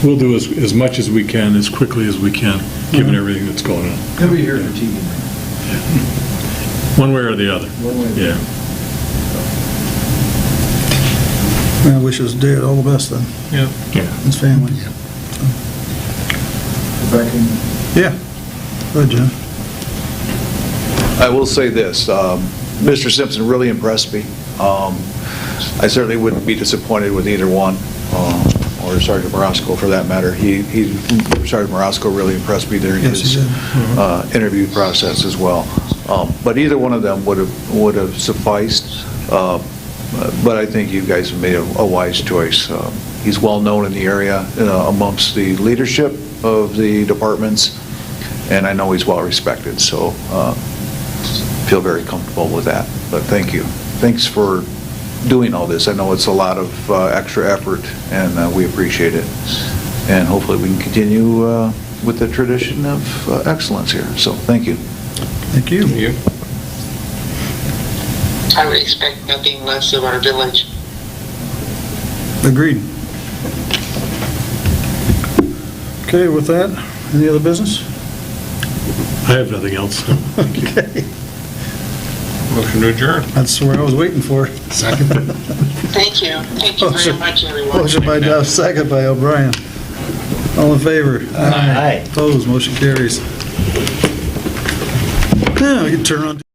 we'll do as much as we can, as quickly as we can, given everything that's going on. He'll be here for TV. One way or the other. One way or the Yeah. I wish his dad all the best then, Yeah. his family. Back in. Yeah. Go ahead, Jim. I will say this, Mr. Simpson really impressed me. I certainly wouldn't be disappointed with either one, or Sergeant Morosco for that matter. Sergeant Morosco really impressed me during Yes, he his did. interview process as well. But either one of them would have sufficed, but I think you guys have made a wise choice. He's well-known in the area amongst the leadership of the departments, and I know he's well-respected, so feel very comfortable with that. But thank you. Thanks for doing all this. I know it's a lot of extra effort, and we appreciate it. And hopefully we can continue with the tradition of excellence here. So thank you. Thank you. You? I would expect nothing less of our village. Agreed. Okay, with that, any other business? I have nothing else. Thank you. Okay. Motion to adjourn. That's where I was waiting for. Second. Thank you. Thank you very much, everyone. Motion by Duff, second by O'Brien. All in favor? Aye. Opposed, motion carries. Now, we can turn on.